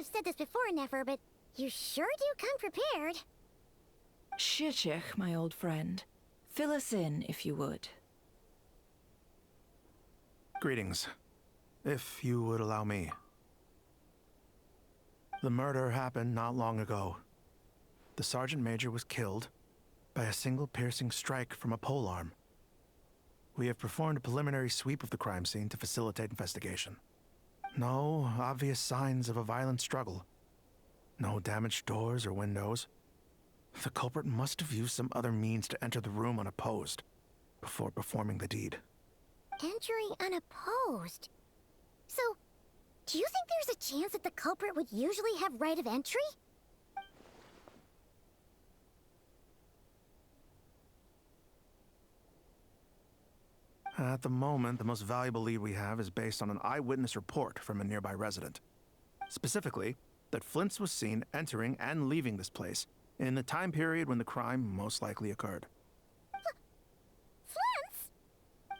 have said this before, Nefer, but you sure do come prepared. Shishich, my old friend. Fill us in, if you would. Greetings. If you would allow me. The murder happened not long ago. The Sergeant Major was killed by a single piercing strike from a polearm. We have performed a preliminary sweep of the crime scene to facilitate investigation. No obvious signs of a violent struggle. No damaged doors or windows. The culprit must have used some other means to enter the room unopposed before performing the deed. Entering unopposed? So, do you think there's a chance that the culprit would usually have right of entry? At the moment, the most valuable lead we have is based on an eyewitness report from a nearby resident. Specifically, that Flint's was seen entering and leaving this place in the time period when the crime most likely occurred. Flint's?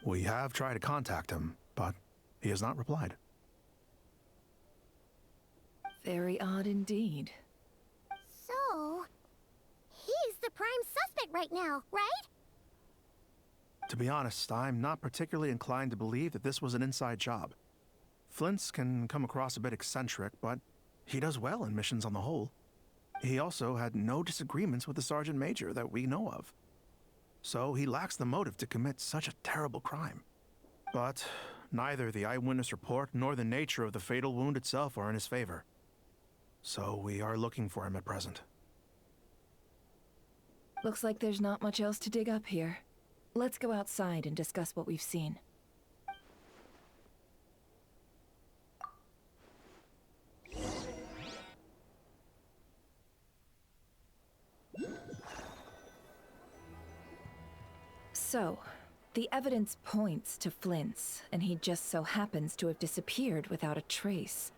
We have tried to contact him, but he has not replied. Very odd indeed. So, he's the prime suspect right now, right? To be honest, I'm not particularly inclined to believe that this was an inside job. Flint's can come across a bit eccentric, but he does well in missions on the whole. He also had no disagreements with the Sergeant Major that we know of. So he lacks the motive to commit such a terrible crime. But neither the eyewitness report nor the nature of the fatal wound itself are in his favor. So we are looking for him at present. Looks like there's not much else to dig up here. Let's go outside and discuss what we've seen. So, the evidence points to Flint's, and he just so happens to have disappeared without a trace.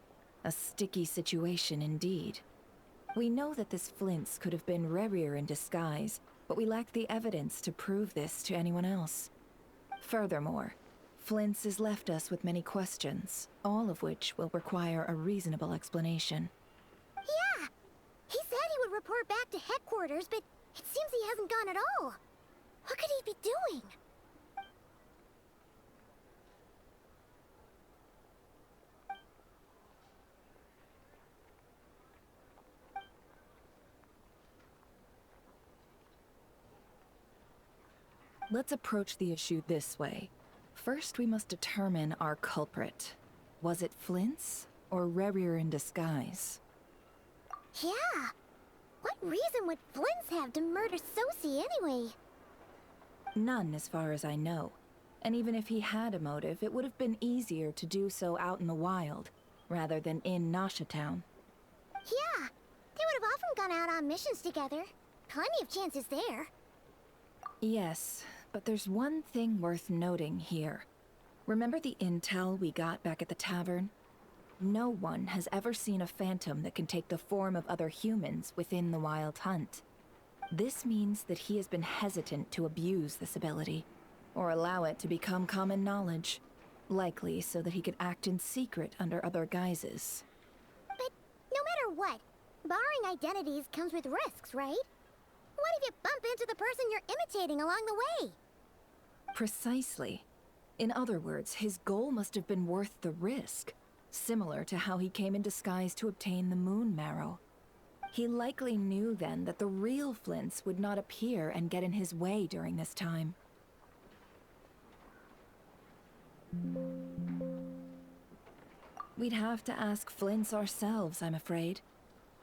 A sticky situation indeed. We know that this Flint's could have been Rerir in disguise, but we lack the evidence to prove this to anyone else. Furthermore, Flint's has left us with many questions, all of which will require a reasonable explanation. Yeah! He said he would report back to headquarters, but it seems he hasn't gone at all. What could he be doing? Let's approach the issue this way. First, we must determine our culprit. Was it Flint's or Rerir in disguise? Yeah! What reason would Flint's have to murder Sosie anyway? None, as far as I know. And even if he had a motive, it would have been easier to do so out in the wild, rather than in Nasha Town. Yeah! They would have often gone out on missions together. Plenty of chances there. Yes, but there's one thing worth noting here. Remember the intel we got back at the tavern? No one has ever seen a phantom that can take the form of other humans within the Wild Hunt. This means that he has been hesitant to abuse this ability, or allow it to become common knowledge, likely so that he could act in secret under other guises. But no matter what, barring identities comes with risks, right? What if you bump into the person you're imitating along the way? Precisely. In other words, his goal must have been worth the risk, similar to how he came in disguise to obtain the moon marrow. He likely knew then that the real Flint's would not appear and get in his way during this time. We'd have to ask Flint's ourselves, I'm afraid.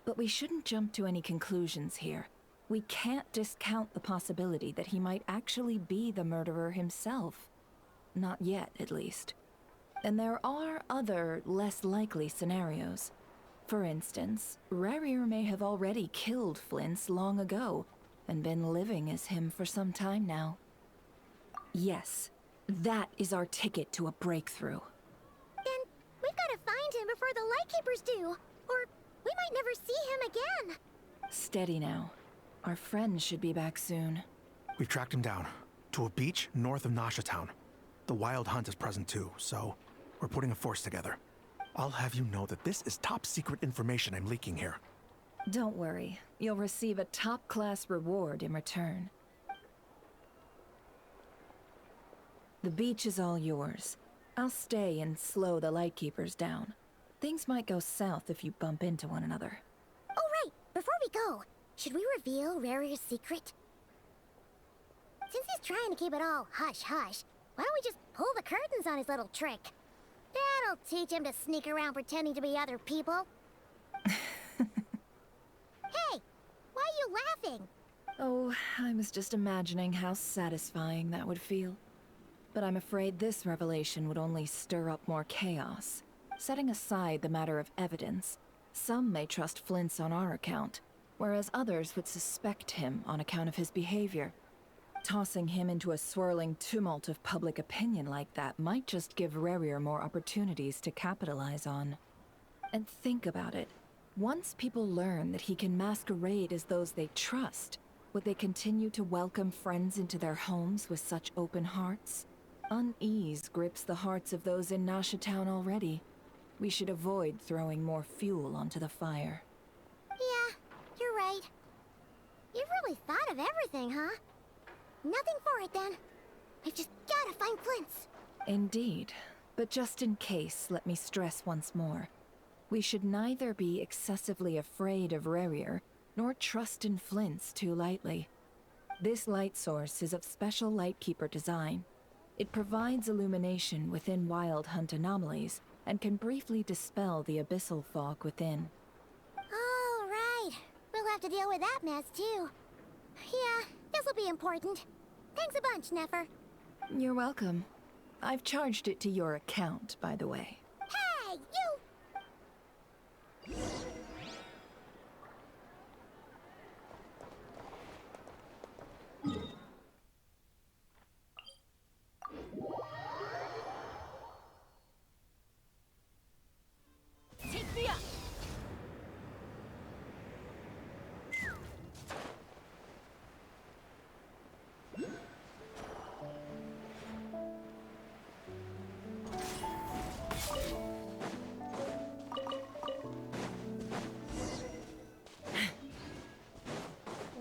But we shouldn't jump to any conclusions here. We can't discount the possibility that he might actually be the murderer himself. Not yet, at least. And there are other, less likely scenarios. For instance, Rerir may have already killed Flint's long ago, and been living as him for some time now. Yes, that is our ticket to a breakthrough. Then we've got to find him before the Lightkeepers do, or we might never see him again. Steady now. Our friend should be back soon. We've tracked him down to a beach north of Nasha Town. The Wild Hunt is present too, so we're putting a force together. I'll have you know that this is top secret information I'm leaking here. Don't worry. You'll receive a top-class reward in return. The beach is all yours. I'll stay and slow the Lightkeepers down. Things might go south if you bump into one another. Oh, right. Before we go, should we reveal Rarier's secret? Since he's trying to keep it all hush-hush, why don't we just pull the curtains on his little trick? That'll teach him to sneak around pretending to be other people. Hey, why are you laughing? Oh, I was just imagining how satisfying that would feel. But I'm afraid this revelation would only stir up more chaos. Setting aside the matter of evidence, some may trust Flint's on our account, whereas others would suspect him on account of his behavior. Tossing him into a swirling tumult of public opinion like that might just give Rarier more opportunities to capitalize on. And think about it. Once people learn that he can masquerade as those they trust, would they continue to welcome friends into their homes with such open hearts? Unease grips the hearts of those in Nasha Town already. We should avoid throwing more fuel onto the fire. Yeah, you're right. You've really thought of everything, huh? Nothing for it, then. I've just gotta find Flint's. Indeed. But just in case, let me stress once more. We should neither be excessively afraid of Rarier, nor trust in Flint's too lightly. This light source is of special Lightkeeper design. It provides illumination within Wild Hunt anomalies, and can briefly dispel the abyssal fog within. Oh, right. We'll have to deal with that mess, too. Yeah, this'll be important. Thanks a bunch, Nefer. You're welcome. I've charged it to your account, by the way. Hey, you! Take me up!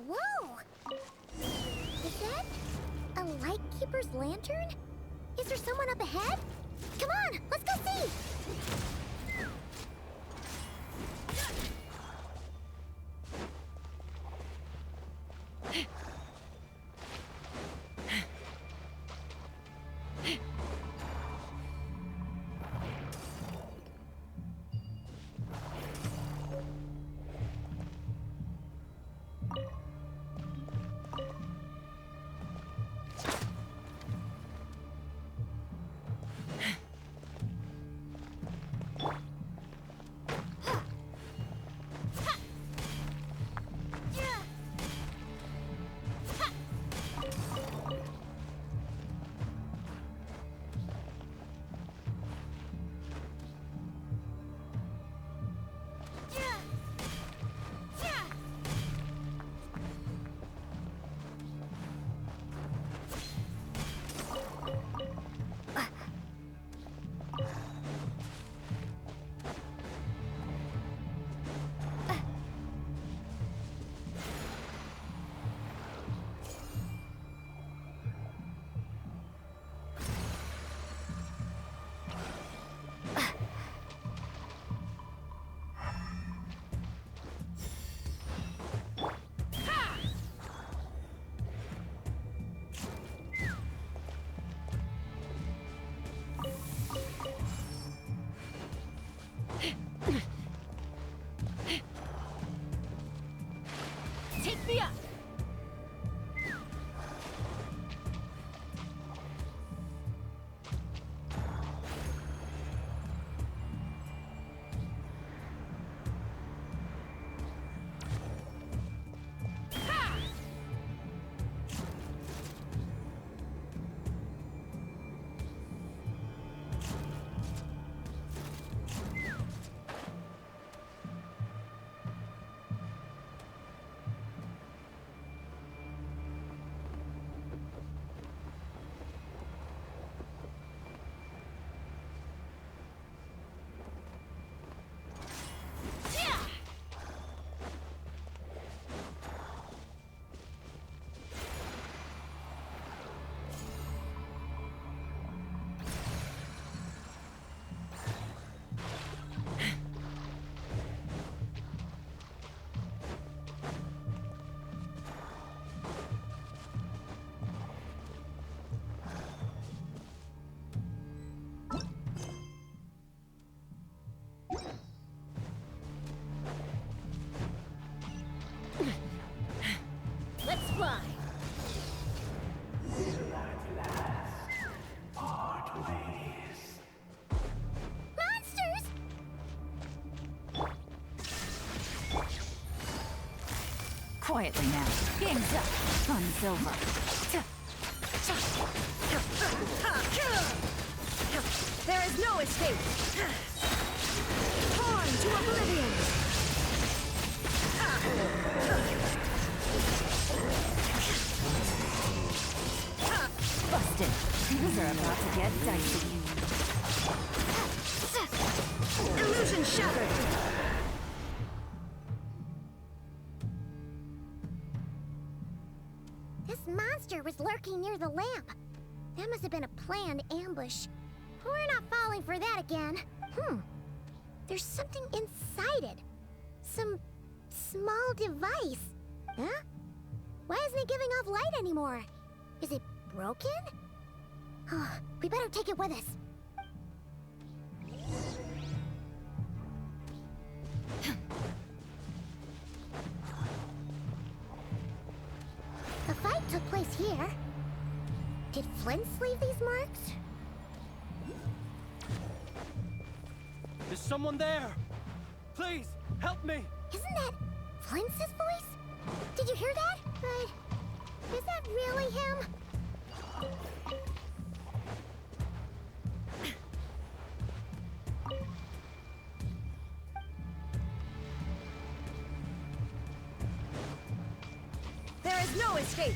Whoa! Is that a Lightkeeper's lantern? Is there someone up ahead? Come on, let's go see! quietly now. Game's up. Fun's over. There is no escape. Torn to oblivion! Busted. Things are about to get dicey. Illusion shattered. This monster was lurking near the lamp. That must have been a planned ambush. We're not falling for that again. There's something inside it. Some small device. Huh? Why isn't it giving off light anymore? Is it broken? Oh, we better take it with us. The fight took place here. Did Flint leave these marks? Is someone there? Please, help me! Isn't that Flint's voice? Did you hear that? But is that really him? There is no escape.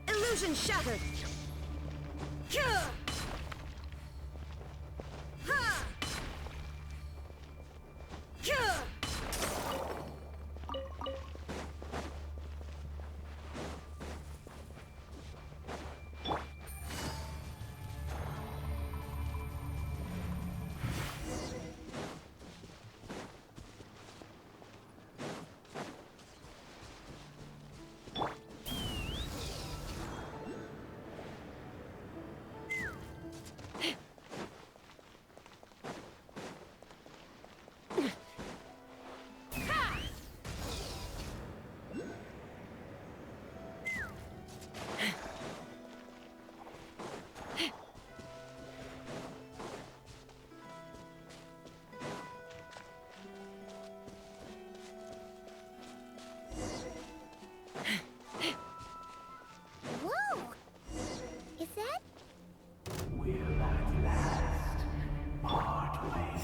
Illusion shattered. Whoa! Is that? We'll at last part ways.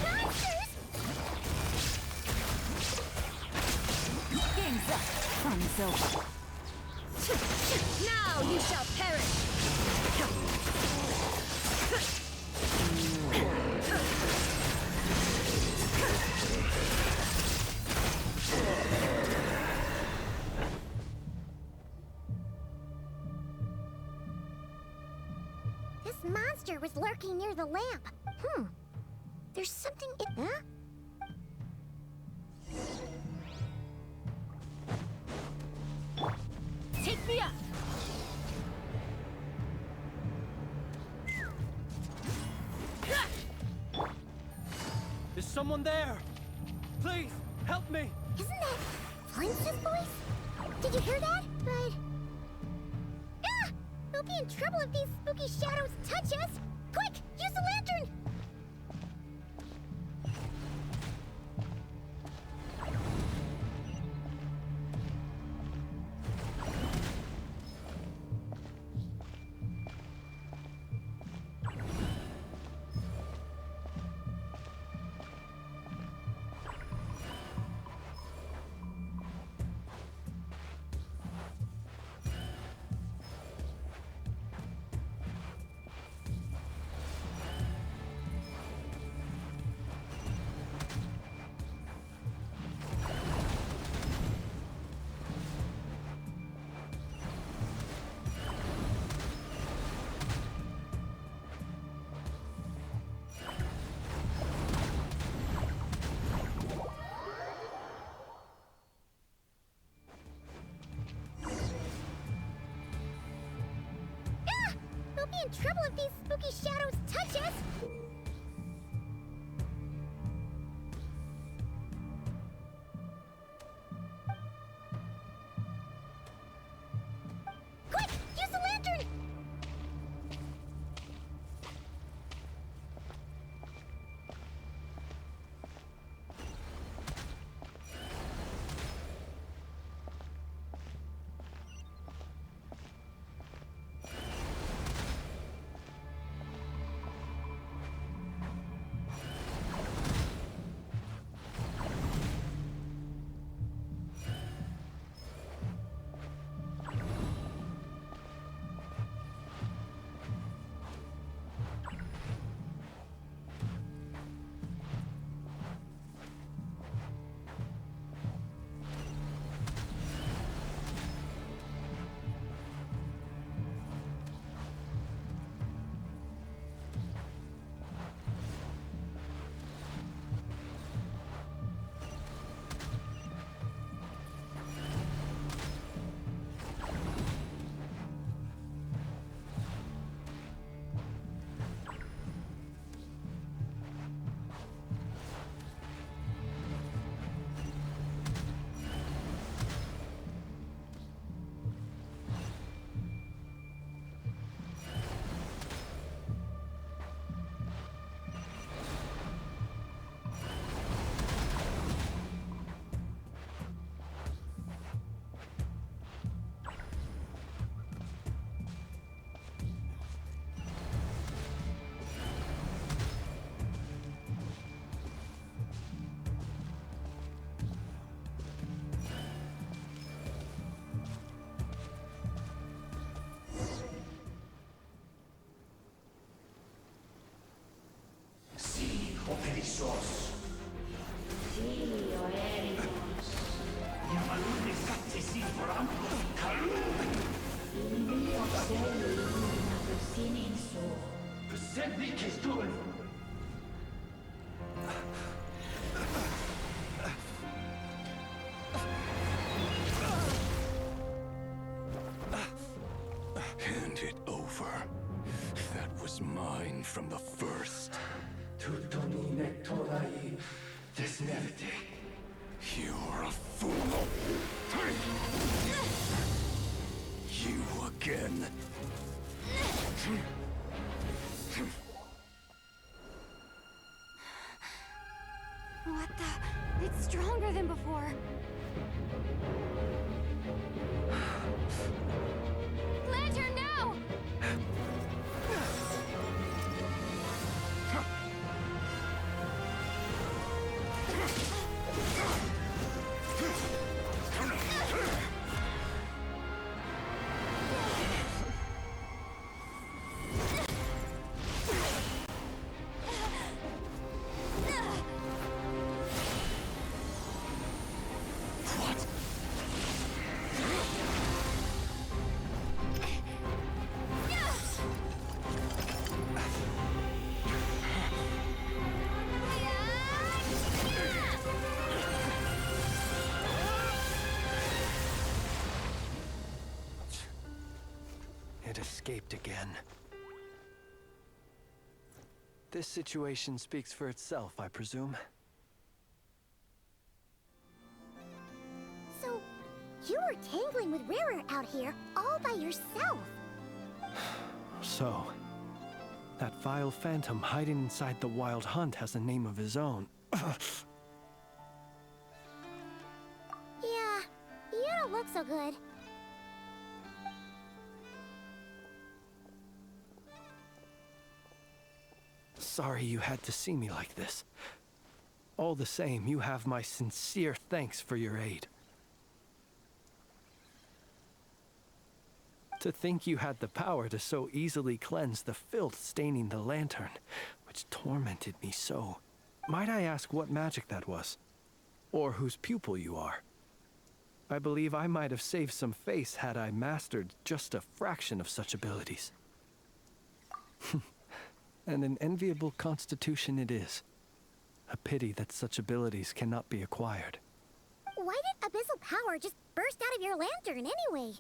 Monsters! Game's up. Fun's over. Now you shall perish. This monster was lurking near the lamp. There's something in... Huh? Take me up. Is someone there? Please, help me! Isn't that Flint's voice? Did you hear that? But... Ah! We'll be in trouble if these spooky shadows touch us! Quick! Use the lantern! be in trouble if these spooky shadows touch us! Quick! Use the lantern! Perissos. Sì, Oericos. Yamalune sattesi vorambos kalu. İyi observe illuminato senin so. Besenli kestul. Hand it over. That was mine from the first. Tutoni nektorai desnevite. You're a fool. You again. What the? It's stronger than before. Lantern, now! It escaped again. This situation speaks for itself, I presume. So, you were tangling with Rarer out here all by yourself. So, that vile phantom hiding inside the Wild Hunt has a name of his own. Yeah, you don't look so good. Sorry you had to see me like this. All the same, you have my sincere thanks for your aid. To think you had the power to so easily cleanse the filth staining the lantern, which tormented me so. Might I ask what magic that was? Or whose pupil you are? I believe I might have saved some face had I mastered just a fraction of such abilities. And an enviable constitution it is. A pity that such abilities cannot be acquired. Why did abyssal power just burst out of your lantern anyway?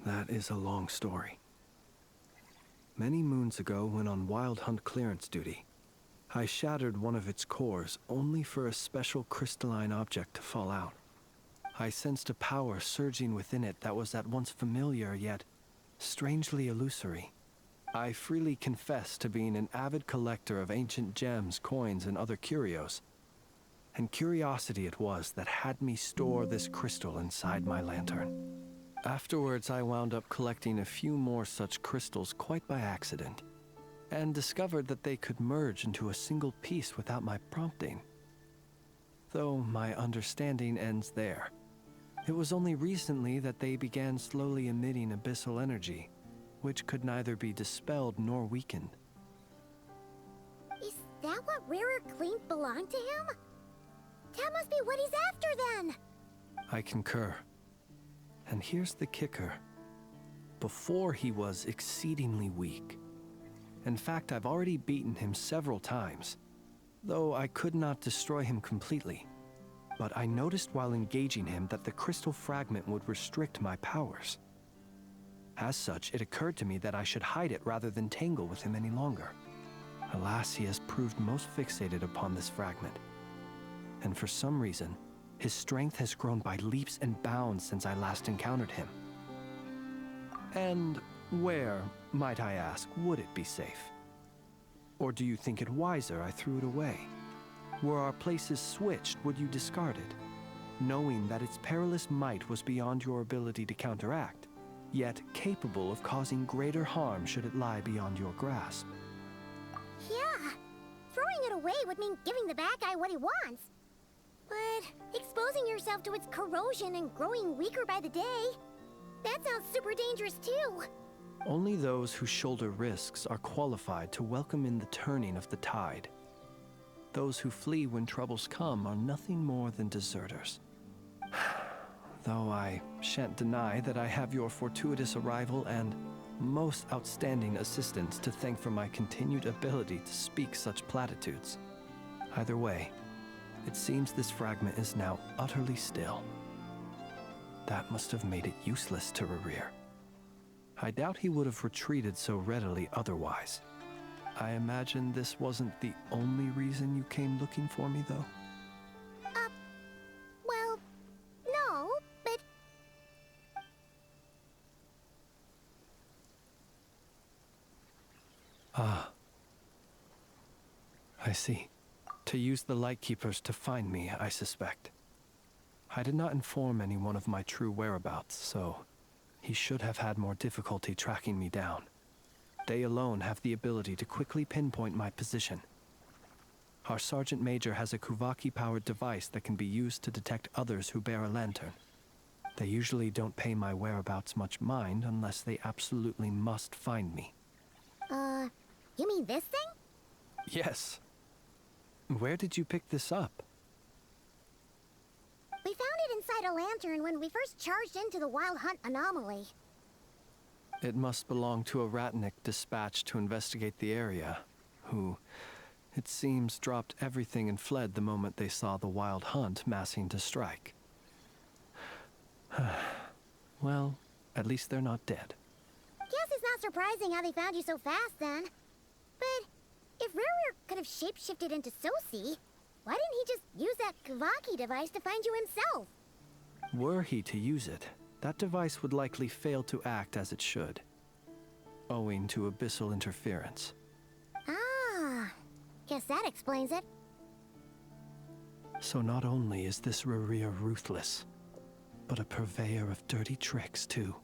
That is a long story. Many moons ago, when on wild hunt clearance duty, I shattered one of its cores only for a special crystalline object to fall out. I sensed a power surging within it that was at once familiar yet strangely illusory. I freely confess to being an avid collector of ancient gems, coins, and other curios. And curiosity it was that had me store this crystal inside my lantern. Afterwards, I wound up collecting a few more such crystals quite by accident, and discovered that they could merge into a single piece without my prompting. Though my understanding ends there. It was only recently that they began slowly emitting abyssal energy, which could neither be dispelled nor weakened. Is that what Rarer claimed belonged to him? That must be what he's after then! I concur. And here's the kicker. Before he was exceedingly weak. In fact, I've already beaten him several times, though I could not destroy him completely. But I noticed while engaging him that the crystal fragment would restrict my powers. As such, it occurred to me that I should hide it rather than tangle with him any longer. Alas, he has proved most fixated upon this fragment. And for some reason, his strength has grown by leaps and bounds since I last encountered him. And where, might I ask, would it be safe? Or do you think it wiser I threw it away? Were our places switched, would you discard it, knowing that its perilous might was beyond your ability to counteract, yet capable of causing greater harm should it lie beyond your grasp? Yeah, throwing it away would mean giving the bad guy what he wants. But exposing yourself to its corrosion and growing weaker by the day, that sounds super dangerous too. Only those who shoulder risks are qualified to welcome in the turning of the tide. Those who flee when troubles come are nothing more than deserters. Though I shan't deny that I have your fortuitous arrival and most outstanding assistance to thank for my continued ability to speak such platitudes. Either way, it seems this fragment is now utterly still. That must have made it useless to Rerir. I doubt he would have retreated so readily otherwise. I imagine this wasn't the only reason you came looking for me, though? Well, no, but... Ah. I see. To use the Lightkeepers to find me, I suspect. I did not inform anyone of my true whereabouts, so he should have had more difficulty tracking me down. They alone have the ability to quickly pinpoint my position. Our Sergeant Major has a Kuvaki-powered device that can be used to detect others who bear a lantern. They usually don't pay my whereabouts much mind unless they absolutely must find me. You mean this thing? Yes. Where did you pick this up? We found it inside a lantern when we first charged into the Wild Hunt anomaly. It must belong to a Ratnik dispatched to investigate the area, who, it seems, dropped everything and fled the moment they saw the Wild Hunt massing to strike. Well, at least they're not dead. Guess it's not surprising how they found you so fast then. But if Rarer could have shapeshifted into Sosi, why didn't he just use that Kavaki device to find you himself? Were he to use it, that device would likely fail to act as it should, owing to abyssal interference. Ah, guess that explains it. So not only is this Rerir ruthless, but a purveyor of dirty tricks too.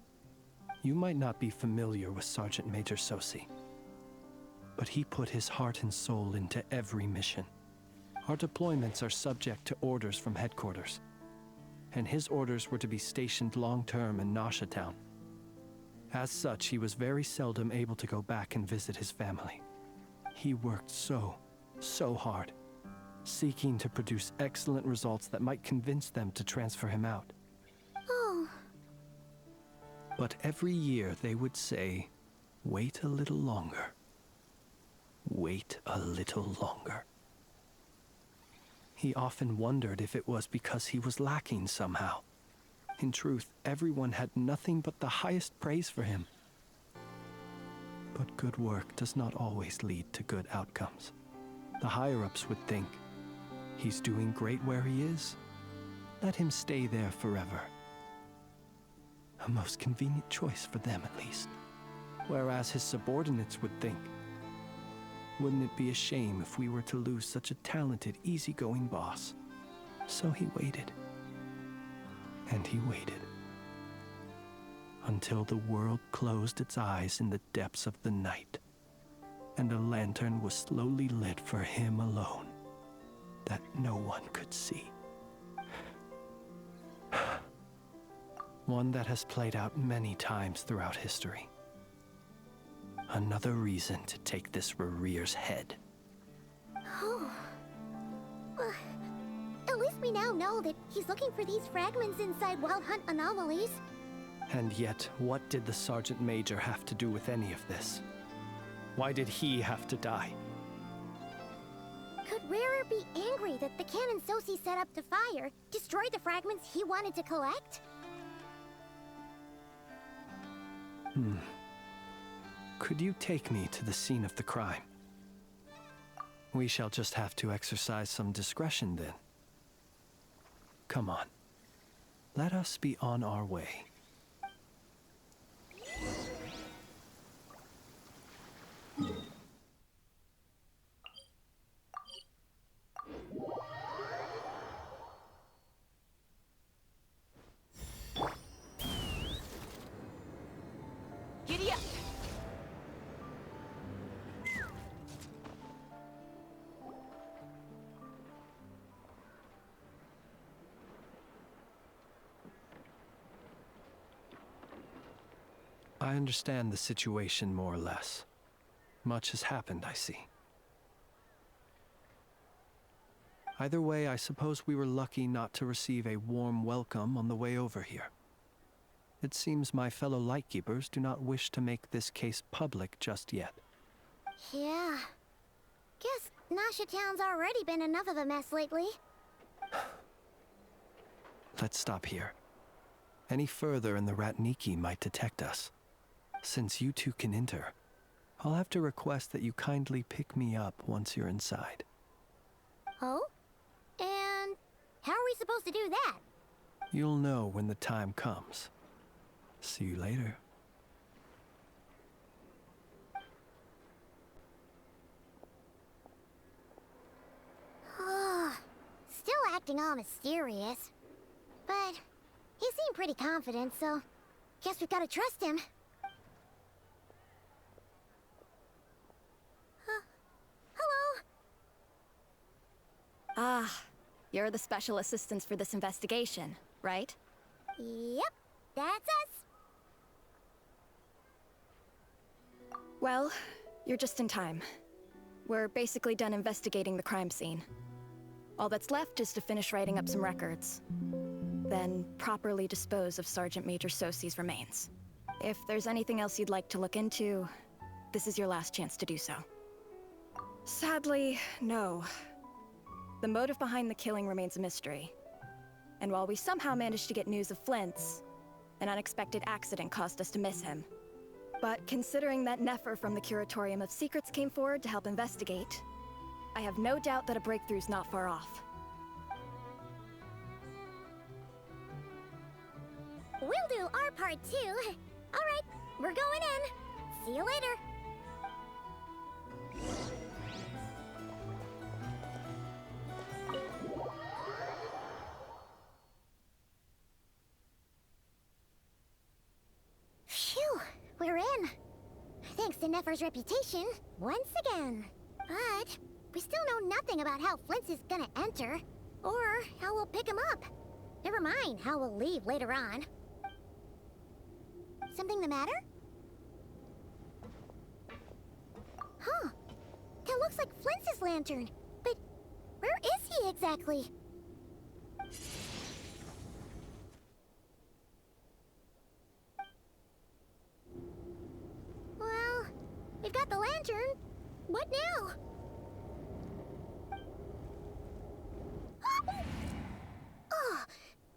You might not be familiar with Sergeant Major Sosi, but he put his heart and soul into every mission. Our deployments are subject to orders from headquarters, and his orders were to be stationed long-term in Nasha Town. As such, he was very seldom able to go back and visit his family. He worked so hard, seeking to produce excellent results that might convince them to transfer him out. Oh. But every year they would say, wait a little longer. Wait a little longer. He often wondered if it was because he was lacking somehow, In truth, everyone had nothing but the highest praise for him. But good work does not always lead to good outcomes. The higher-ups would think, he's doing great where he is. Let him stay there forever. A most convenient choice for them, at least. Whereas his subordinates would think, wouldn't it be a shame if we were to lose such a talented, easygoing boss? So he waited. And he waited. Until the world closed its eyes in the depths of the night, and a lantern was slowly lit for him alone, that no one could see. One that has played out many times throughout history. Another reason to take this Rerere's head. Oh. At least we now know that he's looking for these fragments inside Wild Hunt anomalies. And yet, what did the Sergeant Major have to do with any of this? Why did he have to die? Could Rarer be angry that the cannon Sosi set up to fire destroyed the fragments he wanted to collect? Could you take me to the scene of the crime? We shall just have to exercise some discretion then. Come on. Let us be on our way. Giddy up! I understand the situation more or less. Much has happened, I see. Either way, I suppose we were lucky not to receive a warm welcome on the way over here. It seems my fellow Lightkeepers do not wish to make this case public just yet. Yeah. Guess Nasha Town's already been enough of a mess lately. Let's stop here. Any further and the Ratniki might detect us. Since you two can enter, I'll have to request that you kindly pick me up once you're inside. Oh? And how are we supposed to do that? You'll know when the time comes. See you later. Still acting all mysterious. But he seemed pretty confident, so guess we've got to trust him. Hello? Ah, you're the special assistants for this investigation, right? Yep, that's us. Well, you're just in time. We're basically done investigating the crime scene. All that's left is to finish writing up some records. Then properly dispose of Sergeant Major Sosi's remains. If there's anything else you'd like to look into, this is your last chance to do so. Sadly, no. The motive behind the killing remains a mystery. And while we somehow managed to get news of Flint's, an unexpected accident caused us to miss him. But considering that Nefer from the Curatorium of Secrets came forward to help investigate, I have no doubt that a breakthrough's not far off. We'll do our part too. All right, we're going in. See you later. Phew, we're in. Thanks to Nefer's reputation, once again. But we still know nothing about how Flint's is gonna enter, or how we'll pick him up. Never mind how we'll leave later on. Something the matter? Huh. That looks like Flint's lantern. But where is he exactly? Well, we've got the lantern. What now? Oh,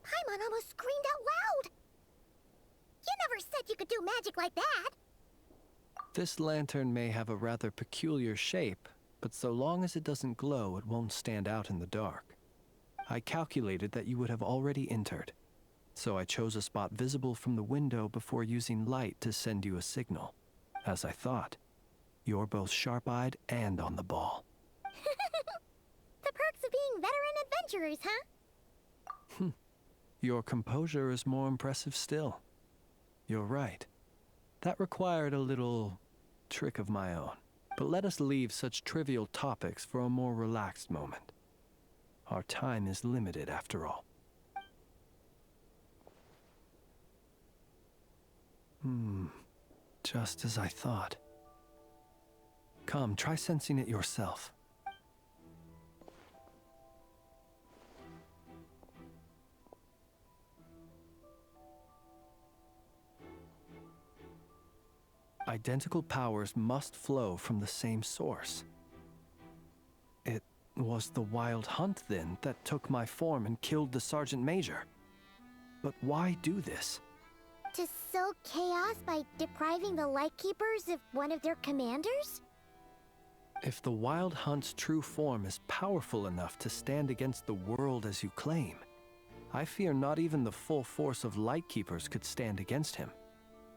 Paimon almost screamed out loud. magic like that. This lantern may have a rather peculiar shape, but so long as it doesn't glow, it won't stand out in the dark. I calculated that you would have already entered, so I chose a spot visible from the window before using light to send you a signal. As I thought, you're both sharp-eyed and on the ball. The perks of being veteran adventurers, huh? Your composure is more impressive still. You're right. That required a little trick of my own. But let us leave such trivial topics for a more relaxed moment. Our time is limited, after all. Just as I thought. Come, try sensing it yourself. Identical powers must flow from the same source. It was the Wild Hunt, then, that took my form and killed the Sergeant Major. But why do this? To sow chaos by depriving the Lightkeepers of one of their commanders? If the Wild Hunt's true form is powerful enough to stand against the world as you claim, I fear not even the full force of Lightkeepers could stand against him,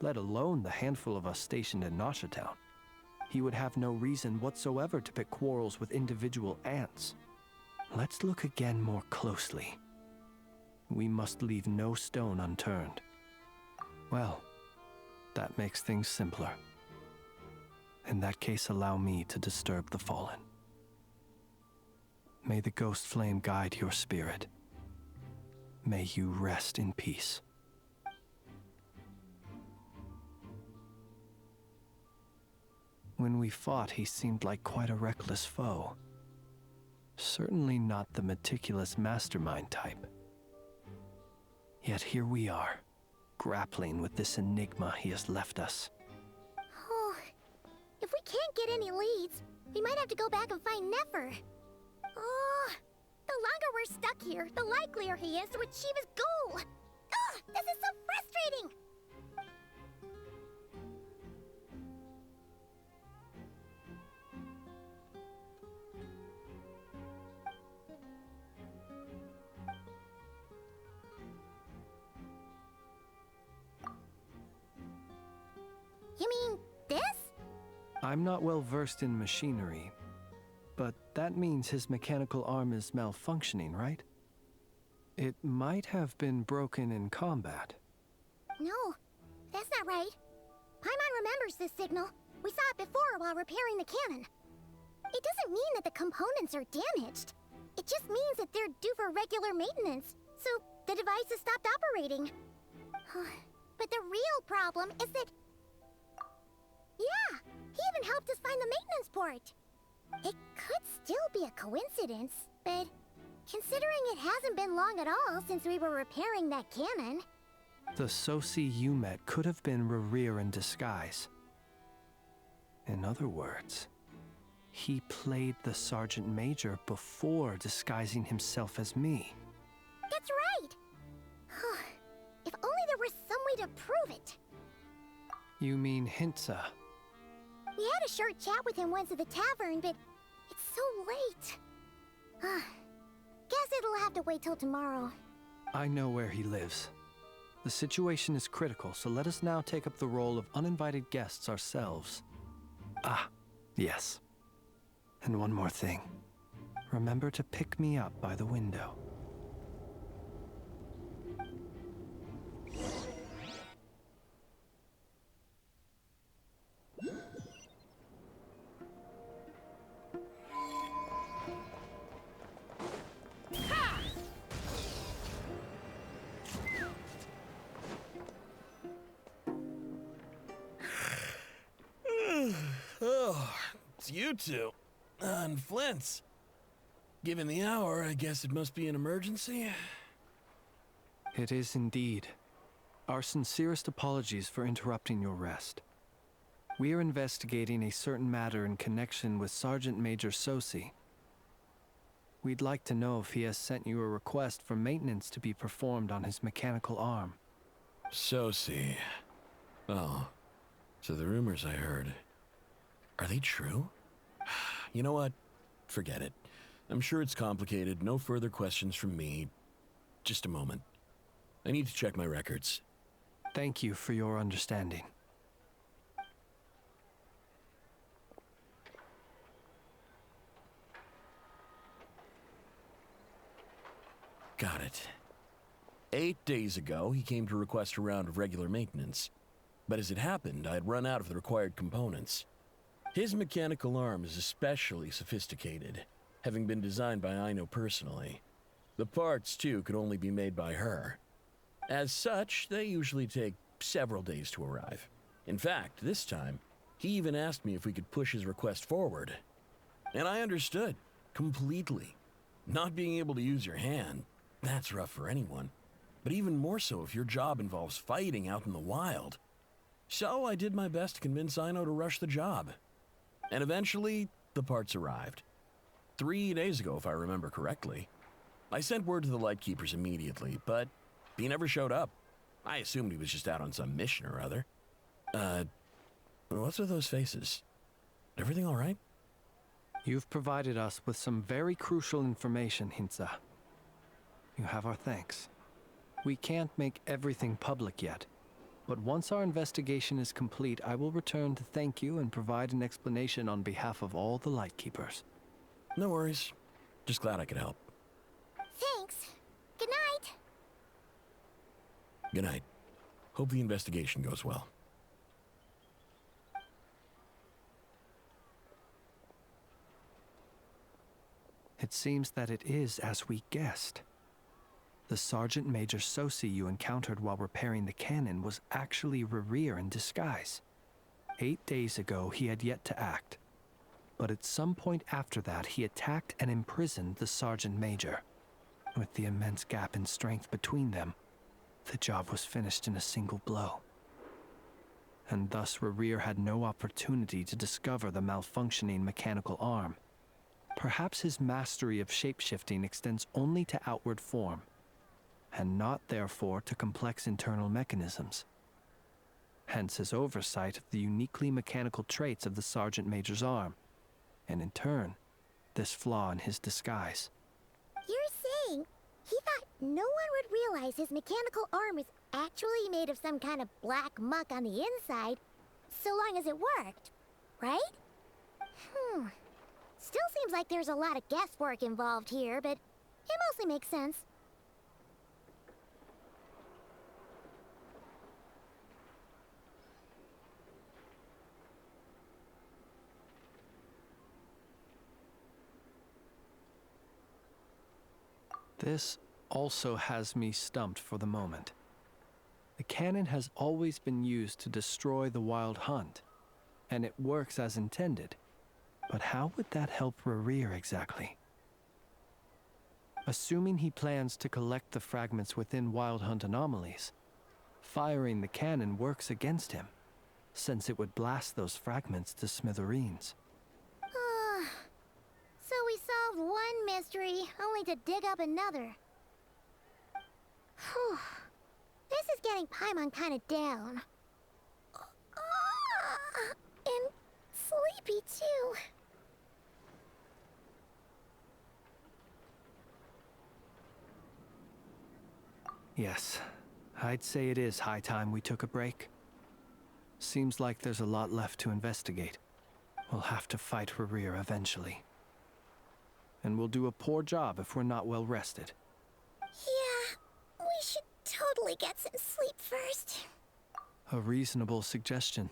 let alone the handful of us stationed in Nasha Town. He would have no reason whatsoever to pick quarrels with individual ants. Let's look again more closely. We must leave no stone unturned. Well, that makes things simpler. In that case, allow me to disturb the fallen. May the ghost flame guide your spirit. May you rest in peace. When we fought, he seemed like quite a reckless foe. Certainly not the meticulous mastermind type. Yet here we are, grappling with this enigma he has left us. Oh, if we can't get any leads, we might have to go back and find Nefer. Oh, the longer we're stuck here, the likelier he is to achieve his goal. Ugh, this is so frustrating! You mean this? I'm not well versed in machinery, but that means his mechanical arm is malfunctioning, right? It might have been broken in combat. No, that's not right. Paimon remembers this signal. We saw it before while repairing the cannon. It doesn't mean that the components are damaged. It just means that they're due for regular maintenance, so the device has stopped operating. But the real problem is that... Yeah, he even helped us find the maintenance port. It could still be a coincidence, but considering it hasn't been long at all since we were repairing that cannon... The Sosi you met could have been Rerir in disguise. In other words, he played the Sergeant Major before disguising himself as me. That's right! If only there was some way to prove it. You mean Hintsa? We had a short chat with him once at the tavern, but it's so late. Guess it'll have to wait till tomorrow. I know where he lives. The situation is critical, so let us now take up the role of uninvited guests ourselves. Ah, yes. And one more thing. Remember to pick me up by the window. Oh, it's you two. And Flint's. Given the hour, I guess it must be an emergency. It is indeed. Our sincerest apologies for interrupting your rest. We are investigating a certain matter in connection with Sergeant Major Sosi. We'd like to know if he has sent you a request for maintenance to be performed on his mechanical arm. Sosi. Oh, So the rumors I heard, are they true? You know what? Forget it. I'm sure it's complicated. No further questions from me. Just a moment. I need to check my records. Thank you for your understanding. Got it. 8 days ago, he came to request a round of regular maintenance. But as it happened, I had run out of the required components. His mechanical arm is especially sophisticated, having been designed by Aino personally. The parts, too, could only be made by her. As such, they usually take several days to arrive. In fact, this time, he even asked me if we could push his request forward. And I understood, completely. Not being able to use your hand, that's rough for anyone. But even more so if your job involves fighting out in the wild. So I did my best to convince Aino to rush the job. And eventually, the parts arrived. 3 days ago, if I remember correctly. I sent word to the Lightkeepers immediately, but he never showed up. I assumed he was just out on some mission or other. What's with those faces? Everything all right? You've provided us with some very crucial information, Hintsa. You have our thanks. We can't make everything public yet, but once our investigation is complete, I will return to thank you and provide an explanation on behalf of all the Lightkeepers. No worries. Just glad I could help. Thanks. Good night. Good night. Hope the investigation goes well. It seems that it is as we guessed. The Sergeant Major Sosi you encountered while repairing the cannon was actually Rerir in disguise. 8 days ago, he had yet to act. But at some point after that, he attacked and imprisoned the Sergeant Major. With the immense gap in strength between them, the job was finished in a single blow. And thus Rerir had no opportunity to discover the malfunctioning mechanical arm. Perhaps his mastery of shapeshifting extends only to outward form, and not therefore to complex internal mechanisms. Hence his oversight of the uniquely mechanical traits of the Sergeant Major's arm, and in turn, this flaw in his disguise. You're saying he thought no one would realize his mechanical arm is actually made of some kind of black muck on the inside, so long as it worked, right? Still seems like there's a lot of guesswork involved here, but it mostly makes sense. This also has me stumped for the moment. The cannon has always been used to destroy the Wild Hunt, and it works as intended. But how would that help Rerir exactly? Assuming he plans to collect the fragments within Wild Hunt anomalies, firing the cannon works against him, since it would blast those fragments to smithereens. So we solved one mystery, only to dig up another. Whew. This is getting Paimon kind of down. And sleepy, too. Yes, I'd say it is high time we took a break. Seems like there's a lot left to investigate. We'll have to fight Rerir eventually. And we'll do a poor job if we're not well rested. Yeah, we should totally get some sleep first. A reasonable suggestion.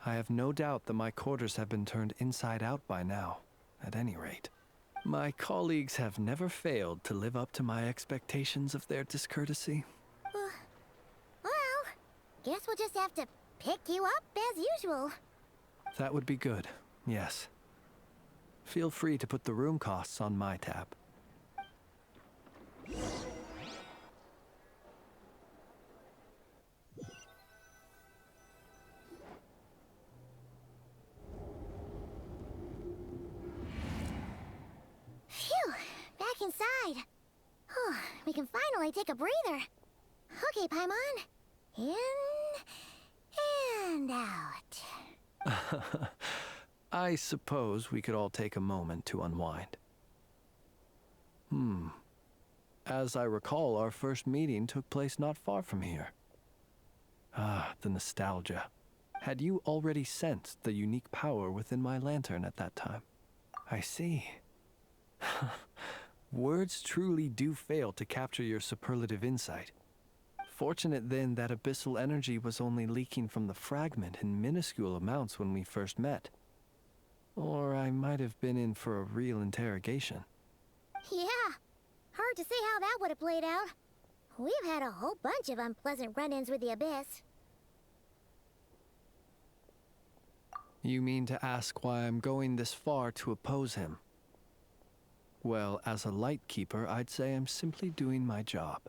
I have no doubt that my quarters have been turned inside out by now, at any rate. My colleagues have never failed to live up to my expectations of their discourtesy. Well, guess we'll just have to pick you up as usual. That would be good, yes. Feel free to put the room costs on my tab. Phew, back inside. We can finally take a breather. Okay, Paimon. In and out. I suppose we could all take a moment to unwind. As I recall, our first meeting took place not far from here. Ah, the nostalgia. Had you already sensed the unique power within my lantern at that time? I see. Words truly do fail to capture your superlative insight. Fortunate then that abyssal energy was only leaking from the fragment in minuscule amounts when we first met. Or I might have been in for a real interrogation. Yeah, hard to say how that would have played out. We've had a whole bunch of unpleasant run-ins with the Abyss. You mean to ask why I'm going this far to oppose him? Well, as a light keeper, I'd say I'm simply doing my job.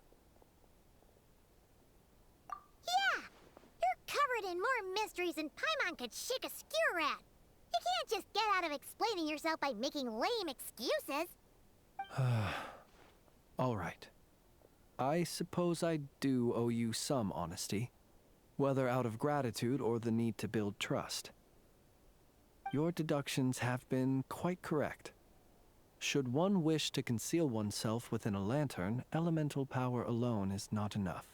Yeah! You're covered in more mysteries than Paimon could shake a skewer at. You can't just get out of explaining yourself by making lame excuses. All right. I suppose I do owe you some honesty, whether out of gratitude or the need to build trust. Your deductions have been quite correct. Should one wish to conceal oneself within a lantern, elemental power alone is not enough.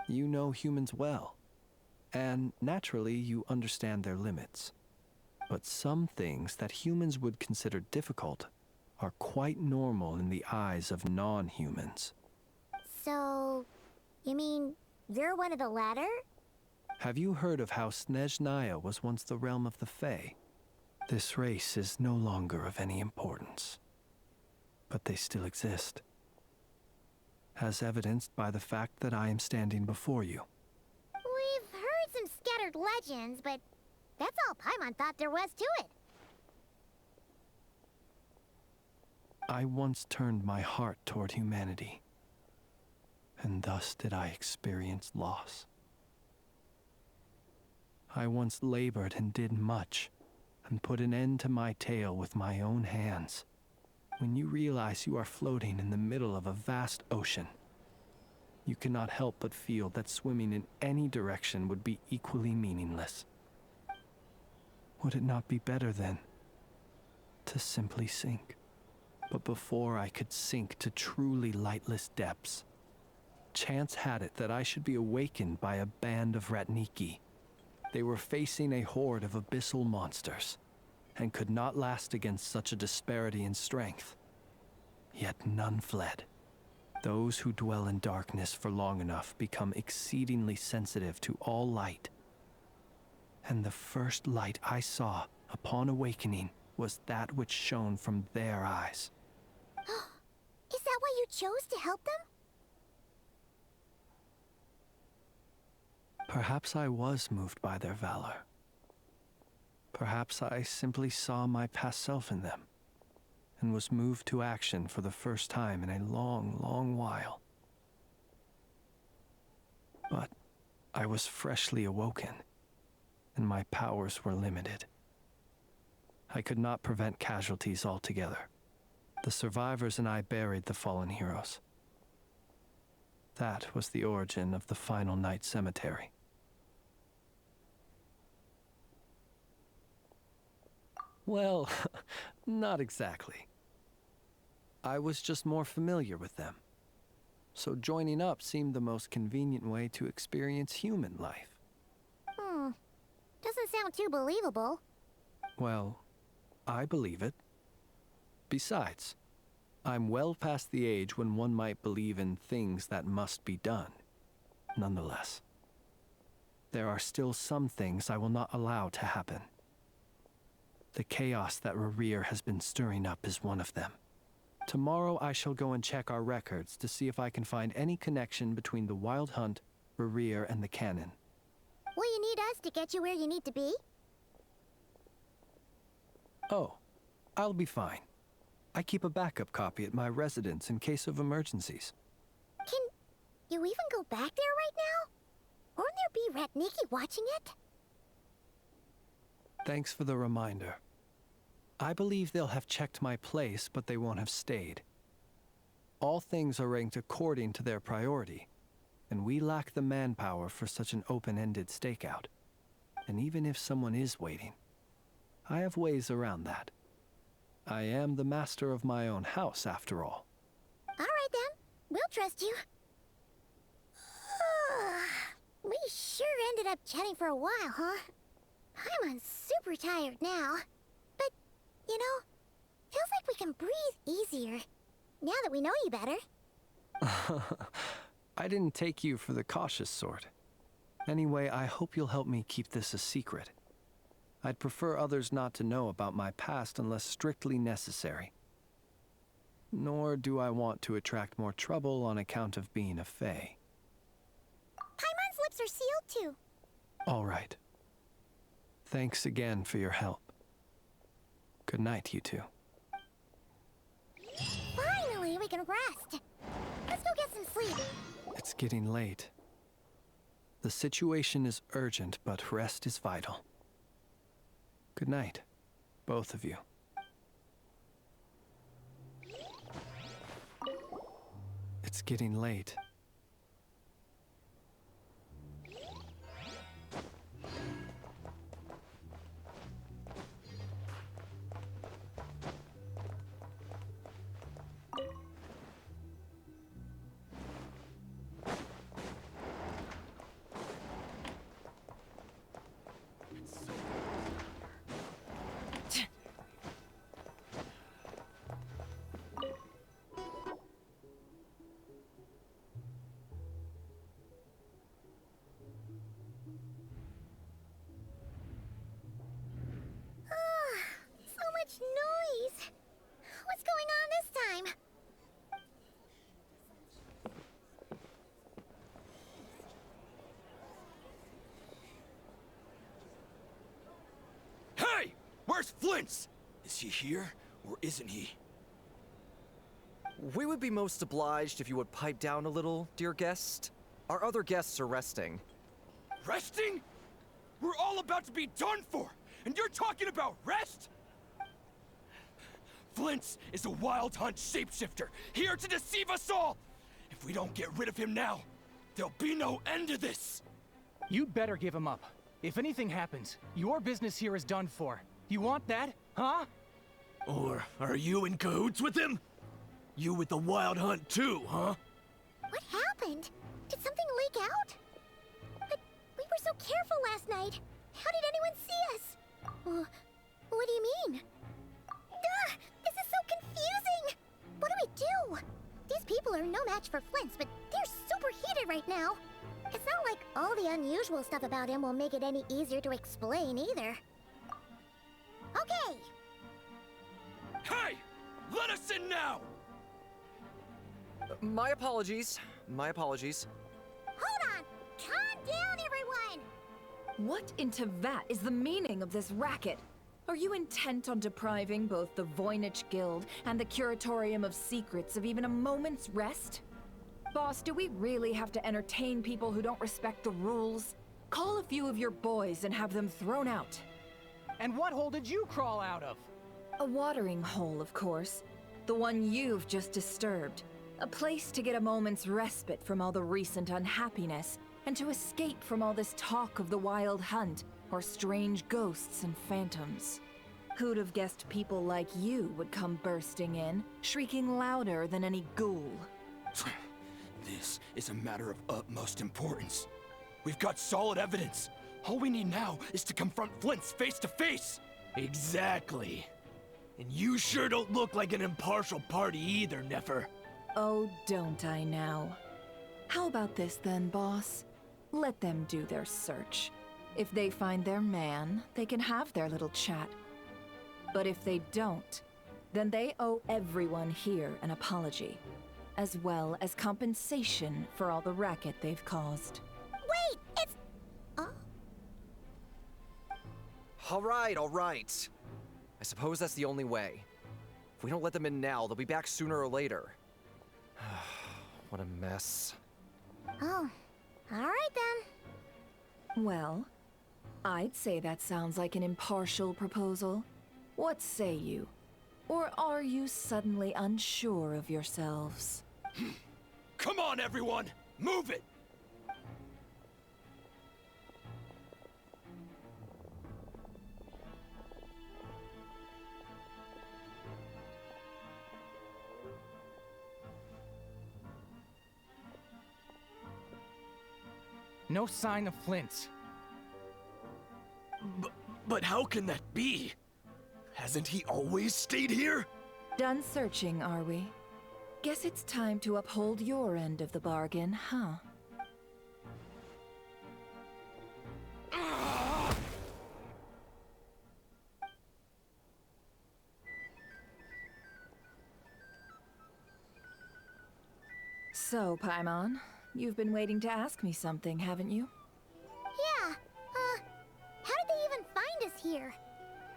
You know humans well, and naturally you understand their limits. But some things that humans would consider difficult are quite normal in the eyes of non-humans. So, you mean you're one of the latter? Have you heard of how Snezhnaya was once the realm of the Fae? This race is no longer of any importance, but they still exist, as evidenced by the fact that I am standing before you. We've heard some scattered legends, but that's all Paimon thought there was to it. I once turned my heart toward humanity, and thus did I experience loss. I once labored and did much, and put an end to my tale with my own hands. When you realize you are floating in the middle of a vast ocean, you cannot help but feel that swimming in any direction would be equally meaningless. Would it not be better, then, to simply sink? But before I could sink to truly lightless depths, chance had it that I should be awakened by a band of Ratniki. They were facing a horde of abyssal monsters, and could not last against such a disparity in strength. Yet none fled. Those who dwell in darkness for long enough become exceedingly sensitive to all light. And the first light I saw upon awakening was that which shone from their eyes. Is that why you chose to help them? Perhaps I was moved by their valor. Perhaps I simply saw my past self in them, and was moved to action for the first time in a long, long while. But I was freshly awoken, and my powers were limited. I could not prevent casualties altogether. The survivors and I buried the fallen heroes. That was the origin of the Final Night Cemetery. Well, not exactly. I was just more familiar with them. So joining up seemed the most convenient way to experience human life. Doesn't sound too believable. Well, I believe it. Besides, I'm well past the age when one might believe in things that must be done. Nonetheless, there are still some things I will not allow to happen. The chaos that Rerir has been stirring up is one of them. Tomorrow I shall go and check our records to see if I can find any connection between the Wild Hunt, Rerir, and the Cannon. Will you need us to get you where you need to be? Oh, I'll be fine. I keep a backup copy at my residence in case of emergencies. Can you even go back there right now? Won't there be Ratniki watching it? Thanks for the reminder. I believe they'll have checked my place, but they won't have stayed. All things are ranked according to their priority, and we lack the manpower for such an open-ended stakeout. And even if someone is waiting, I have ways around that. I am the master of my own house, after all. All right then, we'll trust you. We sure ended up chatting for a while, huh? I'm super tired now. But, you know, feels like we can breathe easier now that we know you better. I didn't take you for the cautious sort. Anyway, I hope you'll help me keep this a secret. I'd prefer others not to know about my past unless strictly necessary. Nor do I want to attract more trouble on account of being a fae. Paimon's lips are sealed too. All right. Thanks again for your help. Good night, you two. Finally, we can rest. Let's go get some sleep. It's getting late. The situation is urgent, but rest is vital. Good night, both of you. It's getting late. Noise. What's going on this time? Hey! Where's Flint's? Is he here, or isn't he? We would be most obliged if you would pipe down a little, dear guest. Our other guests are resting. Resting? We're all about to be done for, and you're talking about rest? Flint's is a wild hunt shapeshifter, here to deceive us all! If we don't get rid of him now, there'll be no end to this! You'd better give him up. If anything happens, your business here is done for. You want that, huh? Or are you in cahoots with him? You with the wild hunt too, huh? What happened? Did something leak out? But we were so careful last night. How did anyone see us? What do you mean? Duh! This is so confusing! What do? These people are no match for Flint's, but they're super heated right now. It's not like all the unusual stuff about him will make it any easier to explain either. Okay! Hey! Let us in now! My apologies. My apologies. Hold on! Calm down, everyone! What in Tevat is the meaning of this racket? Are you intent on depriving both the Voynich Guild and the Curatorium of Secrets of even a moment's rest? Boss, do we really have to entertain people who don't respect the rules? Call a few of your boys and have them thrown out. And what hole did you crawl out of? A watering hole, of course. The one you've just disturbed. A place to get a moment's respite from all the recent unhappiness, and to escape from all this talk of the wild hunt, or strange ghosts and phantoms. Who'd have guessed people like you would come bursting in, shrieking louder than any ghoul? This is a matter of utmost importance. We've got solid evidence. All we need now is to confront Flint's face to face. Exactly. And you sure don't look like an impartial party either, Nefer. Oh, don't I now? How about this then, boss? Let them do their search. If they find their man, they can have their little chat. But if they don't, then they owe everyone here an apology, as well as compensation for all the racket they've caused. Wait, it's... Oh? All right. I suppose that's the only way. If we don't let them in now, they'll be back sooner or later. What a mess. Oh, all right then. Well, I'd say that sounds like an impartial proposal. What say you? Or are you suddenly unsure of yourselves? Come on, everyone! Move it! No sign of Flint's. But how can that be? Hasn't he always stayed here? Done searching, are we? Guess it's time to uphold your end of the bargain, huh? So, Paimon, you've been waiting to ask me something, haven't you? Yeah, how did they even find us here?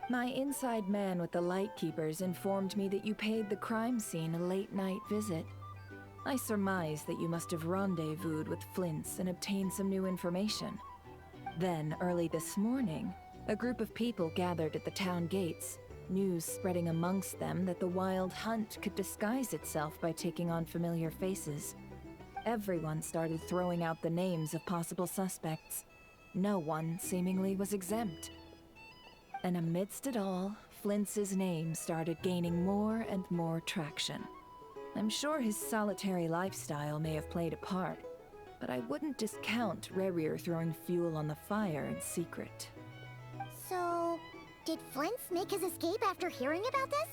My inside man with the Lightkeepers informed me that you paid the crime scene a late-night visit. I surmise that you must have rendezvoused with Flint's and obtained some new information. Then, early this morning, a group of people gathered at the town gates, news spreading amongst them that the Wild Hunt could disguise itself by taking on familiar faces. Everyone started throwing out the names of possible suspects. No one, seemingly, was exempt. And amidst it all, Flint's name started gaining more and more traction. I'm sure his solitary lifestyle may have played a part, but I wouldn't discount Rerir throwing fuel on the fire in secret. So, did Flint's make his escape after hearing about this?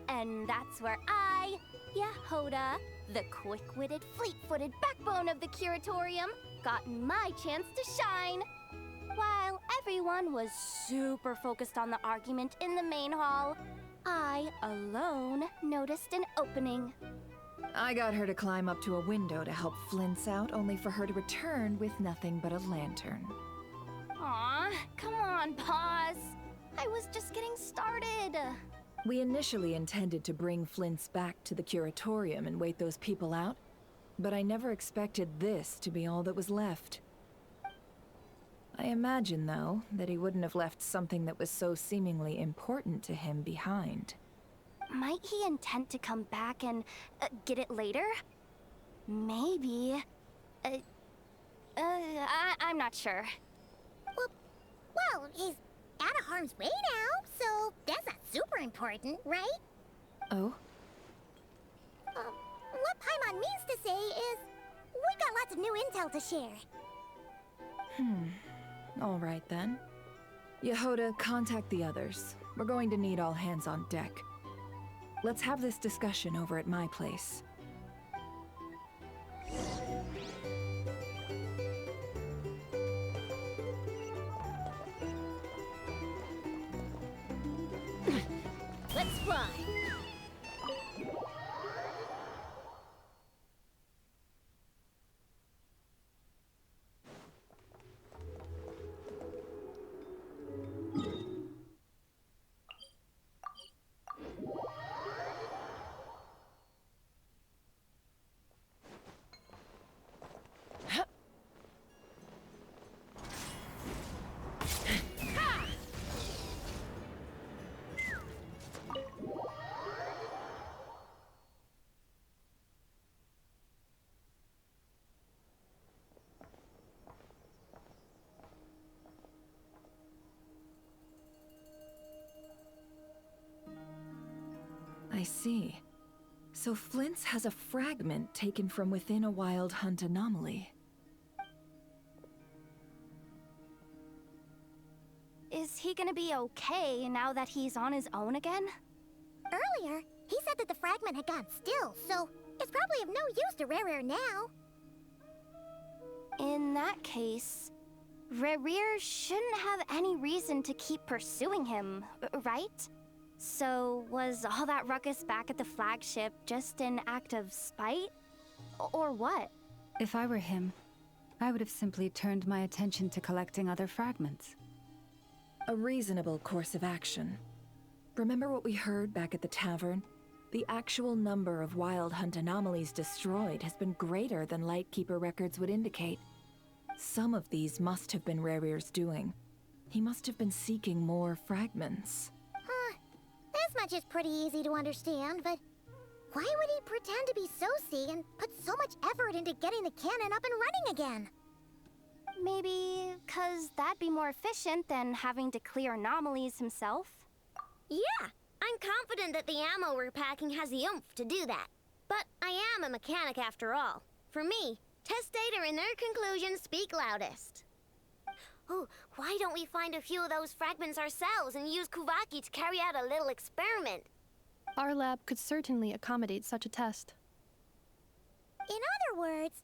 And that's where I, Yehoda, the quick-witted, fleet-footed backbone of the Curatorium, got my chance to shine. While everyone was super focused on the argument in the main hall, I alone noticed an opening. I got her to climb up to a window to help Flint's out, only for her to return with nothing but a lantern. Aw, come on, pause. I was just getting started. We initially intended to bring Flint's back to the Curatorium and wait those people out, but I never expected this to be all that was left. I imagine, though, that he wouldn't have left something that was so seemingly important to him behind. Might he intend to come back and get it later? Maybe. I'm not sure. Well, he's out of harm's way now, so that's not super important, right? Oh? What Paimon means to say is, we got lots of new intel to share. All right then. Yehoda, contact the others. We're going to need all hands on deck. Let's have this discussion over at my place. Let's fly. I see. So Flint's has a fragment taken from within a Wild Hunt anomaly. Is he gonna be okay now that he's on his own again? Earlier, he said that the fragment had gone still, so it's probably of no use to Rerir now. In that case, Rerir shouldn't have any reason to keep pursuing him, right? So, was all that ruckus back at the flagship just an act of spite? Or what? If I were him, I would have simply turned my attention to collecting other fragments. A reasonable course of action. Remember what we heard back at the tavern? The actual number of Wild Hunt anomalies destroyed has been greater than Lightkeeper records would indicate. Some of these must have been Rerir's doing. He must have been seeking more fragments. This much is pretty easy to understand, but why would he pretend to be Soci and put so much effort into getting the cannon up and running again? Maybe 'cause that'd be more efficient than having to clear anomalies himself? Yeah, I'm confident that the ammo we're packing has the oomph to do that. But I am a mechanic after all. For me, test data and their conclusions speak loudest. Ooh, why don't we find a few of those fragments ourselves and use Kuvaki to carry out a little experiment? Our lab could certainly accommodate such a test. In other words,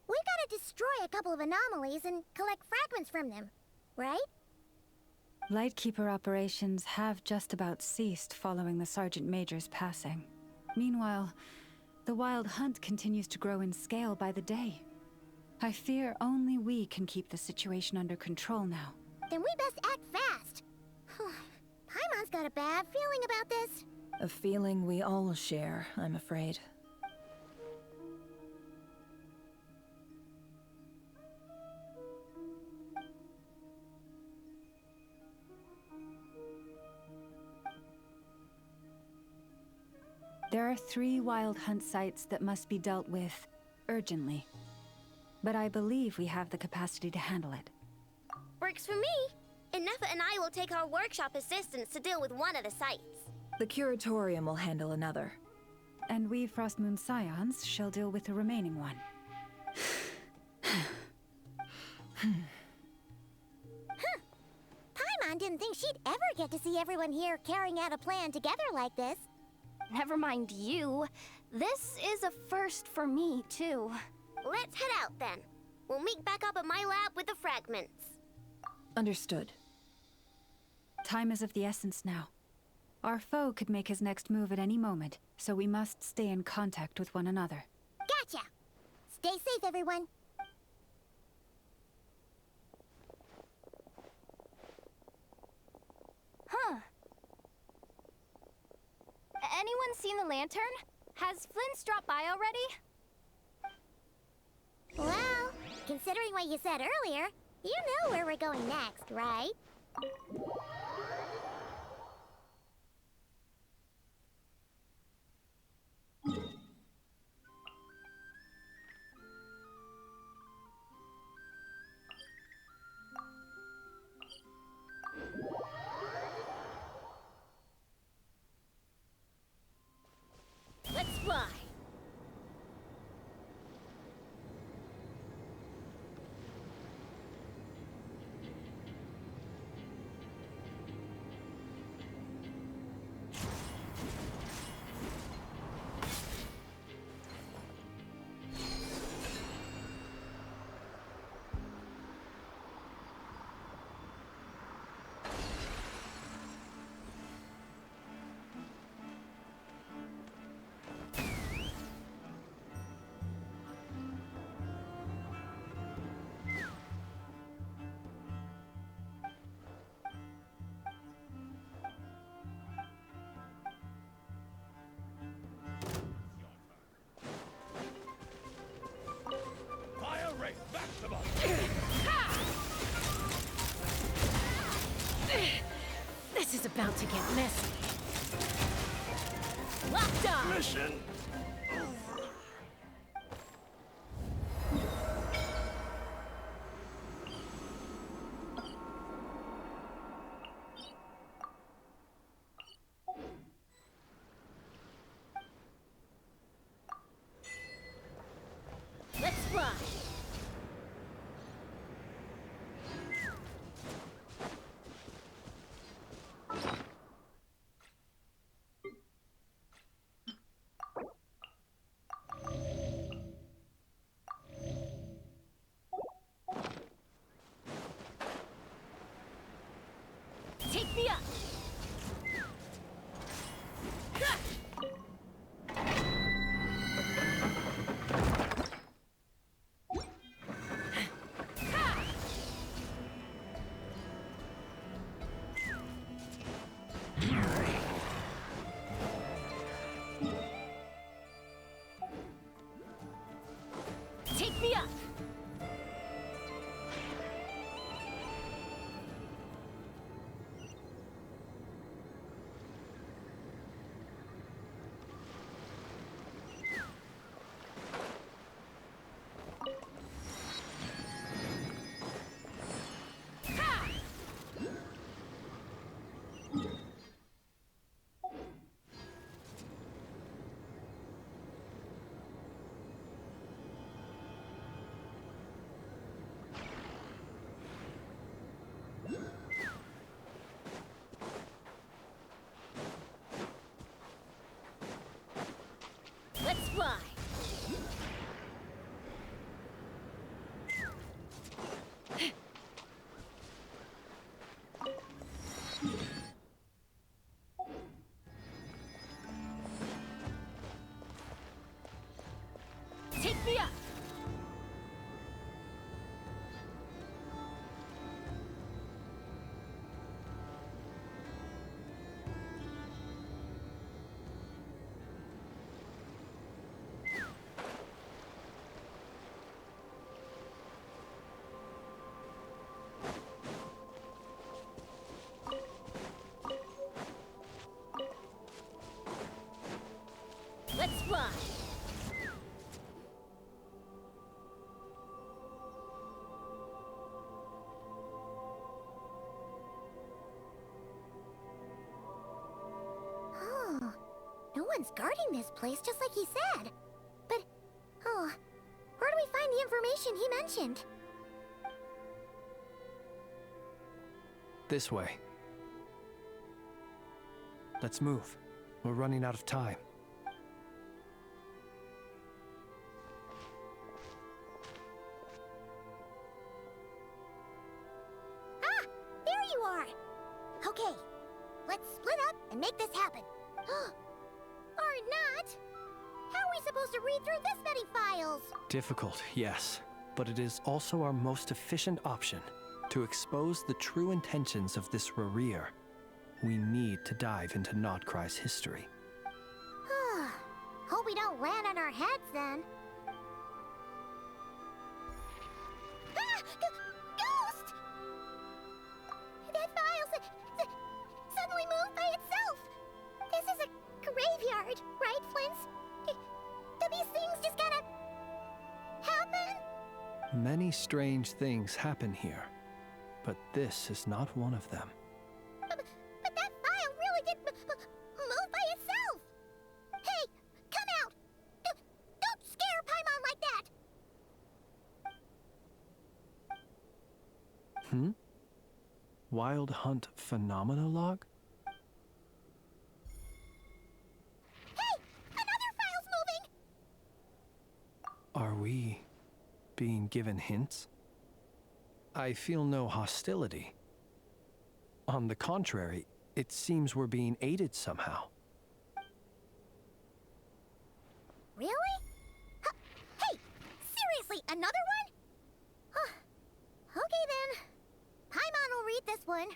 we gotta destroy a couple of anomalies and collect fragments from them, right? Lightkeeper operations have just about ceased following the Sergeant Major's passing. Meanwhile, the Wild Hunt continues to grow in scale by the day. I fear only we can keep the situation under control now. Then we best act fast. Paimon's got a bad feeling about this. A feeling we all share, I'm afraid. There are 3 Wild Hunt sites that must be dealt with urgently. But I believe we have the capacity to handle it. Works for me. And Nefa and I will take our workshop assistants to deal with one of the sites. The Curatorium will handle another. And we Frostmoon Scions shall deal with the remaining one. Paimon didn't think she'd ever get to see everyone here carrying out a plan together like this. Never mind you. This is a first for me, too. Let's head out then. We'll meet back up at my lab with the fragments. Understood. Time is of the essence now. Our foe could make his next move at any moment, so we must stay in contact with one another. Gotcha! Stay safe, everyone. Huh. Anyone seen the lantern? Has Flint's dropped by already? Well, considering what you said earlier, you know where we're going next, right? Let's fly! This is about to get messy. Locked on! Mission Let's fly! Take me up! fly! Take me up! Let's fly! Oh, no one's guarding this place, just like he said. But, oh, where do we find the information he mentioned? This way. Let's move. We're running out of time. Ah! There you are! Okay, let's split up and make this happen. Or not! How are we supposed to read through this many files? Difficult, yes. But it is also our most efficient option. To expose the true intentions of this Rarir, we need to dive into Krai's history. Hope we don't land on our heads then. Ah! Ghost! That file suddenly moved by itself. This is a graveyard, right, Flint's? Do these things just kind of happen? Many strange things happen here, but this is not one of them. But that file really did move by itself! Hey, come out! Don't scare Paimon like that! Wild Hunt Phenomenologue? Hey! Another file's moving! Are we being given hints? I feel no hostility. On the contrary, it seems we're being aided somehow. Really? Hey! Seriously, another one? Okay then. Paimon will read this one.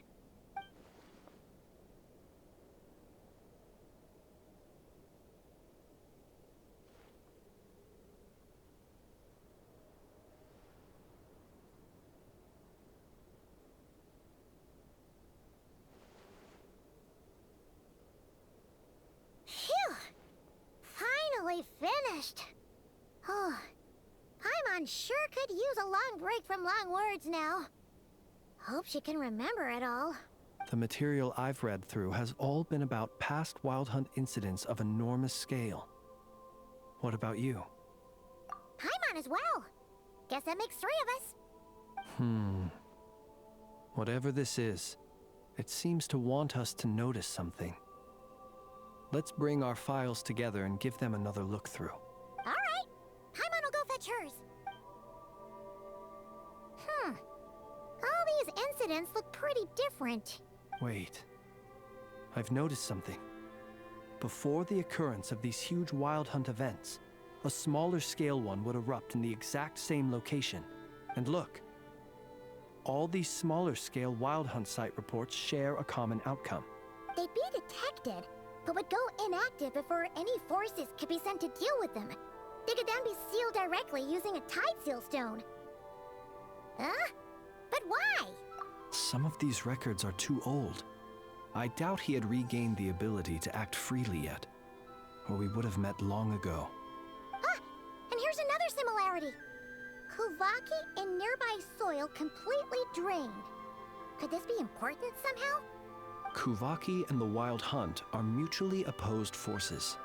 Phew! Finally finished. Oh, Paimon sure could use a long break from long words now. Hope she can remember it all. The material I've read through has all been about past Wild Hunt incidents of enormous scale. What about you? Paimon as well. Guess that makes 3 of us. Whatever this is, it seems to want us to notice something. Let's bring our files together and give them another look through. All right. Paimon will go fetch hers. All these incidents look pretty different. Wait. I've noticed something. Before the occurrence of these huge Wild Hunt events, a smaller scale one would erupt in the exact same location. And look. All these smaller scale Wild Hunt site reports share a common outcome. They'd be detected, but would go inactive before any forces could be sent to deal with them. They could then be sealed directly using a tide seal stone. Huh? But why? Some of these records are too old. I doubt he had regained the ability to act freely yet, or we would have met long ago. Ah! And here's another similarity. Kuvaki and nearby soil completely drained. Could this be important somehow? Kuvaki and the Wild Hunt are mutually opposed forces.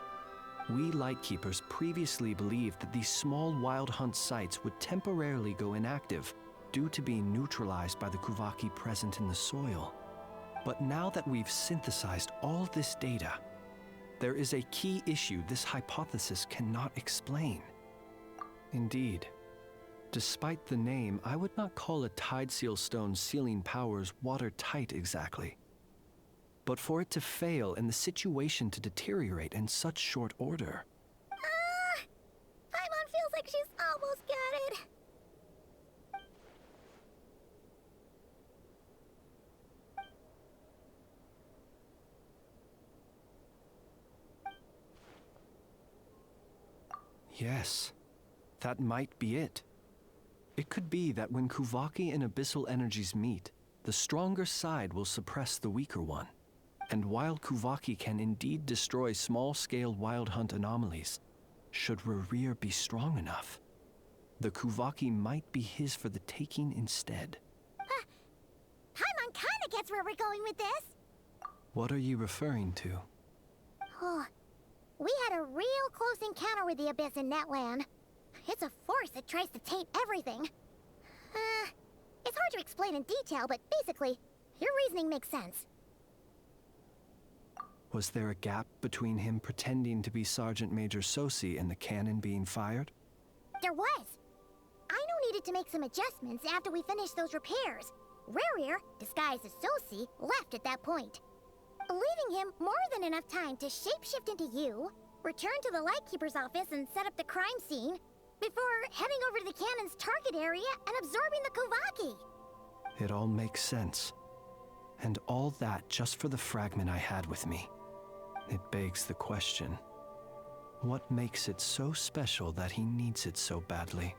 We Lightkeepers previously believed that these small Wild Hunt sites would temporarily go inactive due to being neutralized by the Kuvaki present in the soil. But now that we've synthesized all this data, There is a key issue this hypothesis cannot explain. Indeed, despite the name, I would not call a Tideseal Stone's sealing powers watertight exactly. But for it to fail and the situation to deteriorate in such short order... Paimon feels like she's almost got it. Yes, that might be it. It could be that when Kuvaki and Abyssal energies meet, the stronger side will suppress the weaker one. And while Kuvaki can indeed destroy small-scale wild hunt anomalies, should Rerir be strong enough, the Kuvaki might be his for the taking instead. Paimon kinda gets where we're going with this. What are you referring to? Oh, we had a real close encounter with the Abyss in Netland. It's a force that tries to taint everything. It's hard to explain in detail, but basically, your reasoning makes sense. Was there a gap between him pretending to be Sergeant Major Sosi and the cannon being fired? There was. Aino needed to make some adjustments after we finished those repairs. Rerir, disguised as Sosi, left at that point, leaving him more than enough time to shapeshift into you, return to the Lightkeeper's office and set up the crime scene, before heading over to the cannon's target area and absorbing the Kuvaki. It all makes sense. And all that just for the fragment I had with me. It begs the question, what makes it so special that he needs it so badly?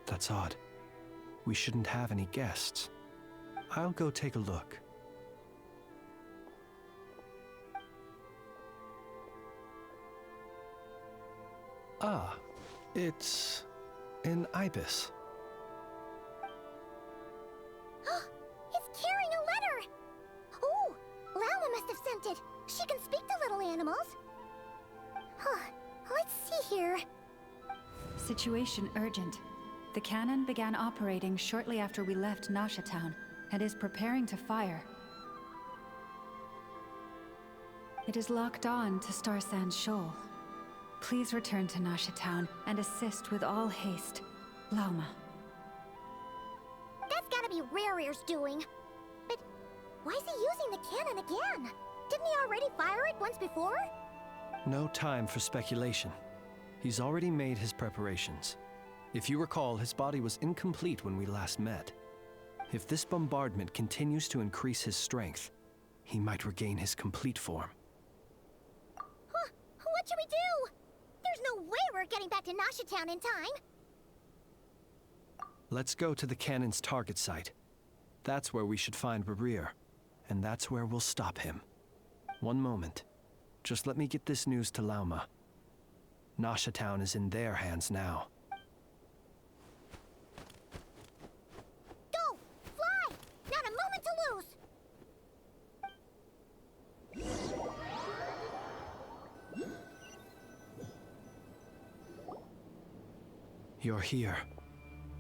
That's odd. We shouldn't have any guests. I'll go take a look. Ah, it's an ibis. It's carrying a letter! Oh, Lala must have sent it. She can speak to little animals. Let's see here. Situation urgent. The cannon began operating shortly after we left Nasha Town and is preparing to fire. It is locked on to Star Sand Shoal. Please return to Nasha Town and assist with all haste. Lauma. That's gotta be Rerir's doing. But why is he using the cannon again? Didn't he already fire it once before? No time for speculation. He's already made his preparations. If you recall, his body was incomplete when we last met. If this bombardment continues to increase his strength, he might regain his complete form. What should we do? There's no way we're getting back to Nasha Town in time. Let's go to the cannon's target site. That's where we should find Rerir, and that's where we'll stop him. One moment. Just let me get this news to Lauma. Nasha Town is in their hands now. Go! Fly! Not a moment to lose! You're here,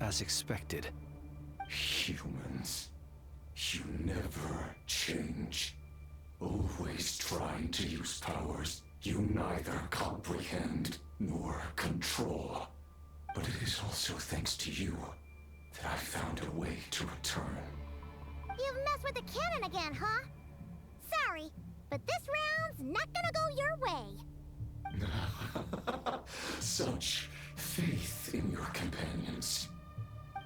as expected. Humans, you never change. Always trying to use powers you neither comprehend nor control. But it is also thanks to you that I found a way to return. You've messed with the cannon again, huh? Sorry, but this round's not gonna go your way. Such faith in your companions.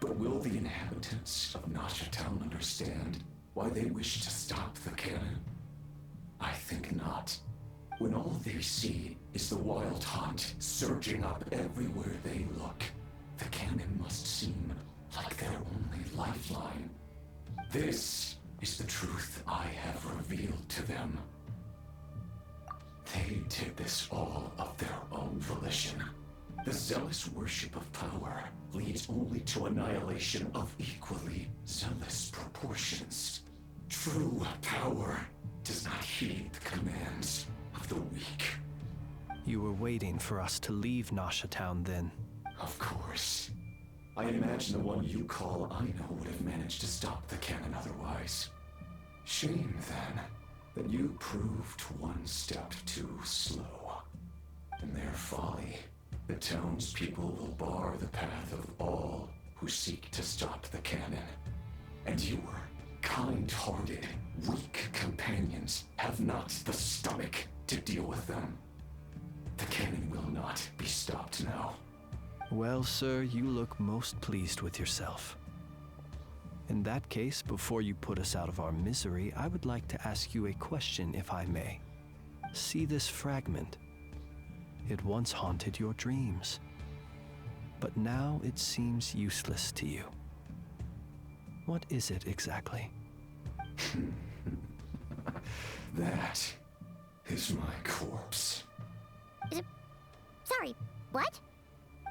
But will the inhabitants of Nasha Town understand why they wish to stop the cannon? I think not. When all they see is the wild hunt surging up everywhere they look, the cannon must seem like their only lifeline. This is the truth I have revealed to them. They did this all of their own volition. The zealous worship of power leads only to annihilation of equally zealous proportions. True power does not heed the commands of the weak. You were waiting for us to leave Nasha Town then. Of course. I imagine the one you call Aino would have managed to stop the cannon otherwise. Shame, then, that you proved one step too slow. In their folly, the townspeople will bar the path of all who seek to stop the cannon. And your kind-hearted, weak companions have not the stomach to deal with them. The cannon will not be stopped now. Well, sir, you look most pleased with yourself. In that case, before you put us out of our misery, I would like to ask you a question, if I may. See this fragment? It once haunted your dreams, but now it seems useless to you. What is it exactly? That is my corpse. Sorry, what?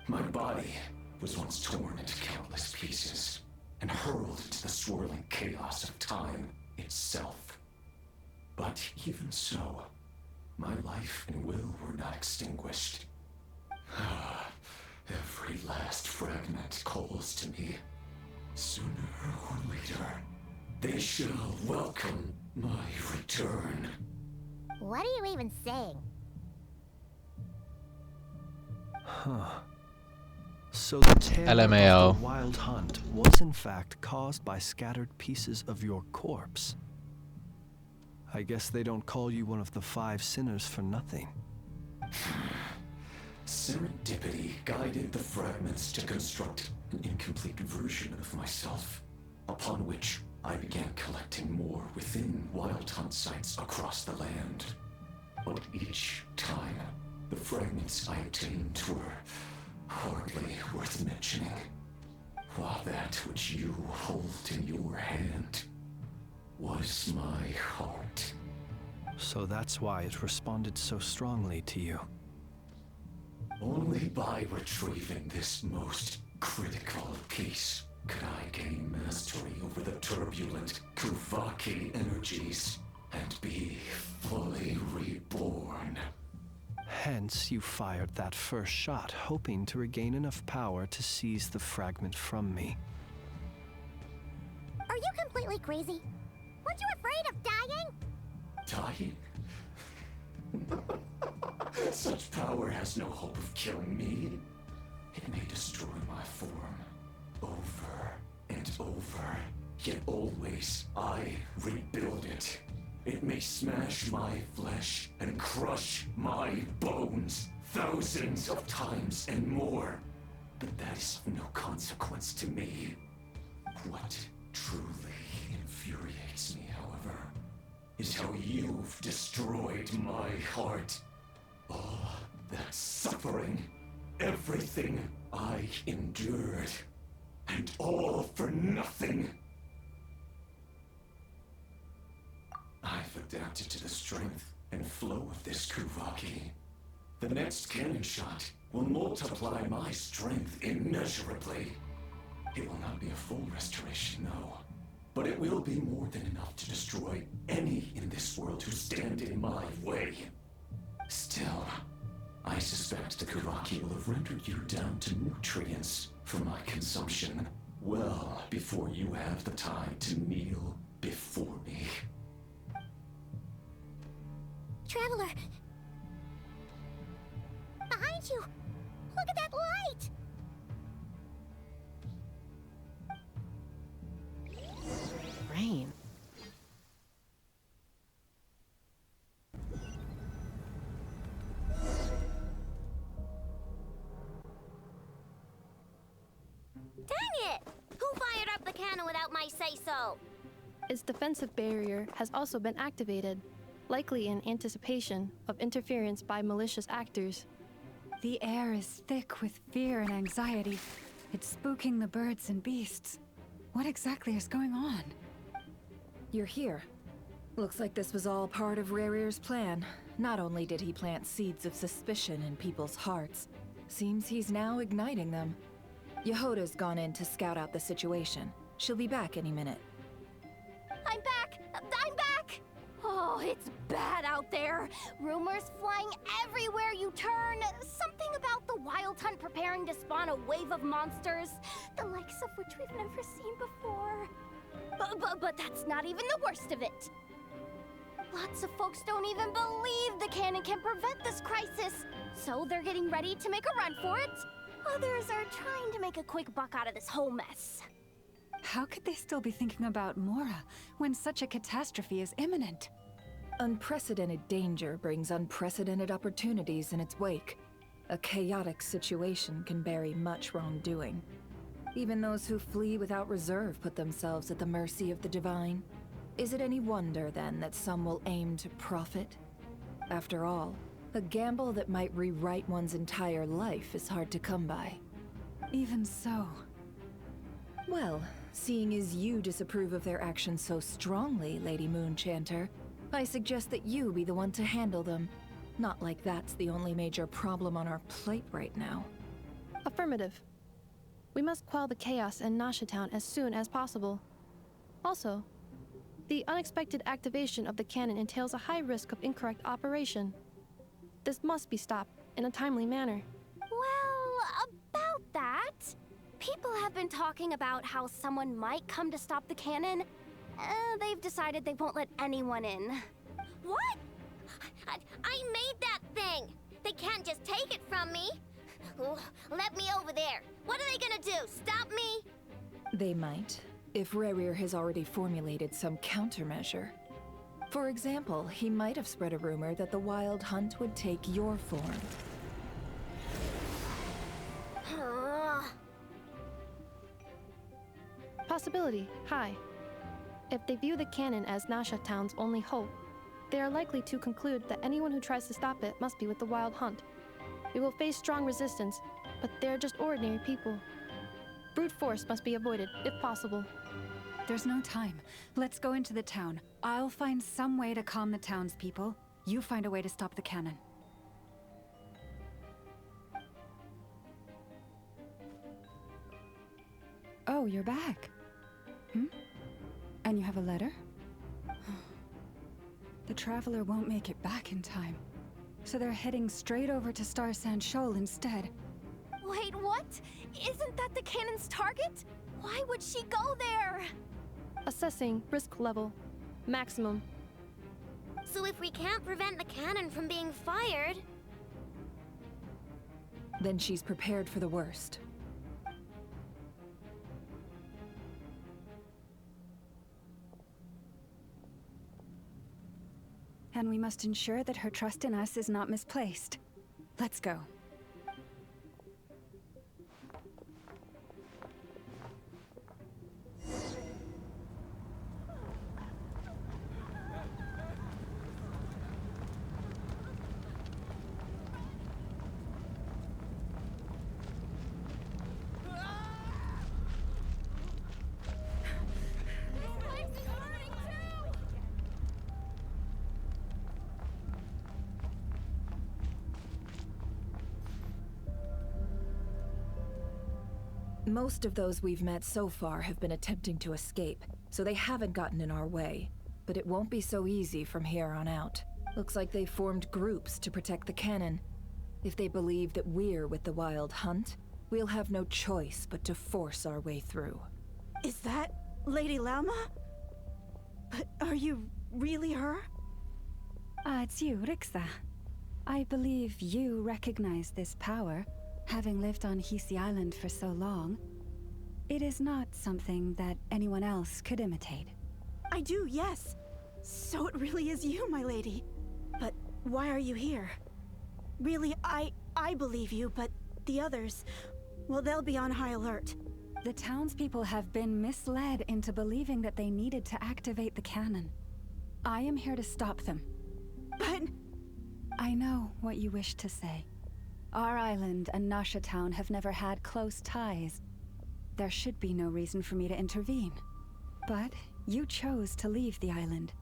My body was once torn into countless pieces and hurled into the swirling chaos of time itself. But even so, my life and will were not extinguished. Every last fragment calls to me. Sooner or later, they shall welcome my return. What are you even saying? Huh. So the terror LMAO. of the wild hunt was in fact caused by scattered pieces of your corpse. I guess they don't call you one of the 5 sinners for nothing. Serendipity guided the fragments to construct an incomplete version of myself, upon which I began collecting more within wild hunt sites across the land. But each time, the fragments I obtained were hardly worth mentioning, while that which you hold in your hand was my heart. So that's why it responded so strongly to you. Only by retrieving this most critical piece could I gain mastery over the turbulent Kuvaki energies and be fully reborn. Hence, you fired that first shot, hoping to regain enough power to seize the fragment from me. Are you completely crazy? Weren't you afraid of dying? Dying? Such power has no hope of killing me. It may destroy my form over and over, yet always I rebuild it. It may smash my flesh and crush my bones thousands of times and more, but that is of no consequence to me. What truly infuriates me, however, is how you've destroyed my heart. All that suffering, everything I endured, and all for nothing. I've adapted to the strength and flow of this Kuvaki. The next cannon shot will multiply my strength immeasurably. It will not be a full restoration, no, but it will be more than enough to destroy any in this world who stand in my way. Still, I suspect the Kuvaki will have rendered you down to nutrients for my consumption well before you have the time to kneel before me. Traveler! Behind you! Look at that light! Rain. Dang it! Who fired up the cannon without my say-so? Its defensive barrier has also been activated, likely in anticipation of interference by malicious actors. The air is thick with fear and anxiety. It's spooking the birds and beasts. What exactly is going on? You're here. Looks like this was all part of Rarir's plan. Not only did he plant seeds of suspicion in people's hearts, seems he's now igniting them. Yehoda's gone in to scout out the situation. She'll be back any minute. I'm back! I'm back! Oh, it's bad out there. Rumors flying everywhere you turn. Something about the Wild Hunt preparing to spawn a wave of monsters, the likes of which we've never seen before. But that's not even the worst of it. Lots of folks don't even believe the cannon can prevent this crisis, so they're getting ready to make a run for it. Others are trying to make a quick buck out of this whole mess. How could they still be thinking about Mora when such a catastrophe is imminent? Unprecedented danger brings unprecedented opportunities in its wake. A chaotic situation can bury much wrongdoing. Even those who flee without reserve put themselves at the mercy of the divine. Is it any wonder, then, that some will aim to profit? After all, a gamble that might rewrite one's entire life is hard to come by. Even so. Well, seeing as you disapprove of their actions so strongly, Lady Moonchanter, I suggest that you be the one to handle them. Not like that's the only major problem on our plate right now. Affirmative. We must quell the chaos in Nasha Town as soon as possible. Also, the unexpected activation of the cannon entails a high risk of incorrect operation. This must be stopped in a timely manner. Well, about that, people have been talking about how someone might come to stop the cannon. They've decided they won't let anyone in. What? I made that thing! They can't just take it from me! Let me over there! What are they gonna do? Stop me? They might, if Rerir has already formulated some countermeasure. For example, he might have spread a rumor that the Wild Hunt would take your form. Possibility high. If they view the cannon as Nasha Town's only hope, they are likely to conclude that anyone who tries to stop it must be with the Wild Hunt. We will face strong resistance, but they're just ordinary people. Brute force must be avoided, if possible. There's no time. Let's go into the town. I'll find some way to calm the townspeople. You find a way to stop the cannon. Oh, you're back. And you have a letter? The Traveler won't make it back in time. So they're heading straight over to Star Sand Shoal instead. Wait, what? Isn't that the cannon's target? Why would she go there? Assessing risk level. Maximum. So if we can't prevent the cannon from being fired... Then she's prepared for the worst. And we must ensure that her trust in us is not misplaced. Let's go. Most of those we've met so far have been attempting to escape, so they haven't gotten in our way. But it won't be so easy from here on out. Looks like they formed groups to protect the cannon. If they believe that we're with the Wild Hunt, we'll have no choice but to force our way through. Is that Lady Lauma? But are you really her? It's you, Rixa. I believe you recognize this power. Having lived on Hisi Island for so long, it is not something that anyone else could imitate. I do, yes. So it really is you, my lady. But why are you here? Really, I believe you, but the others, well, they'll be on high alert. The townspeople have been misled into believing that they needed to activate the cannon. I am here to stop them. But... I know what you wish to say. Our island and Nasha Town have never had close ties. There should be no reason for me to intervene. But you chose to leave the island.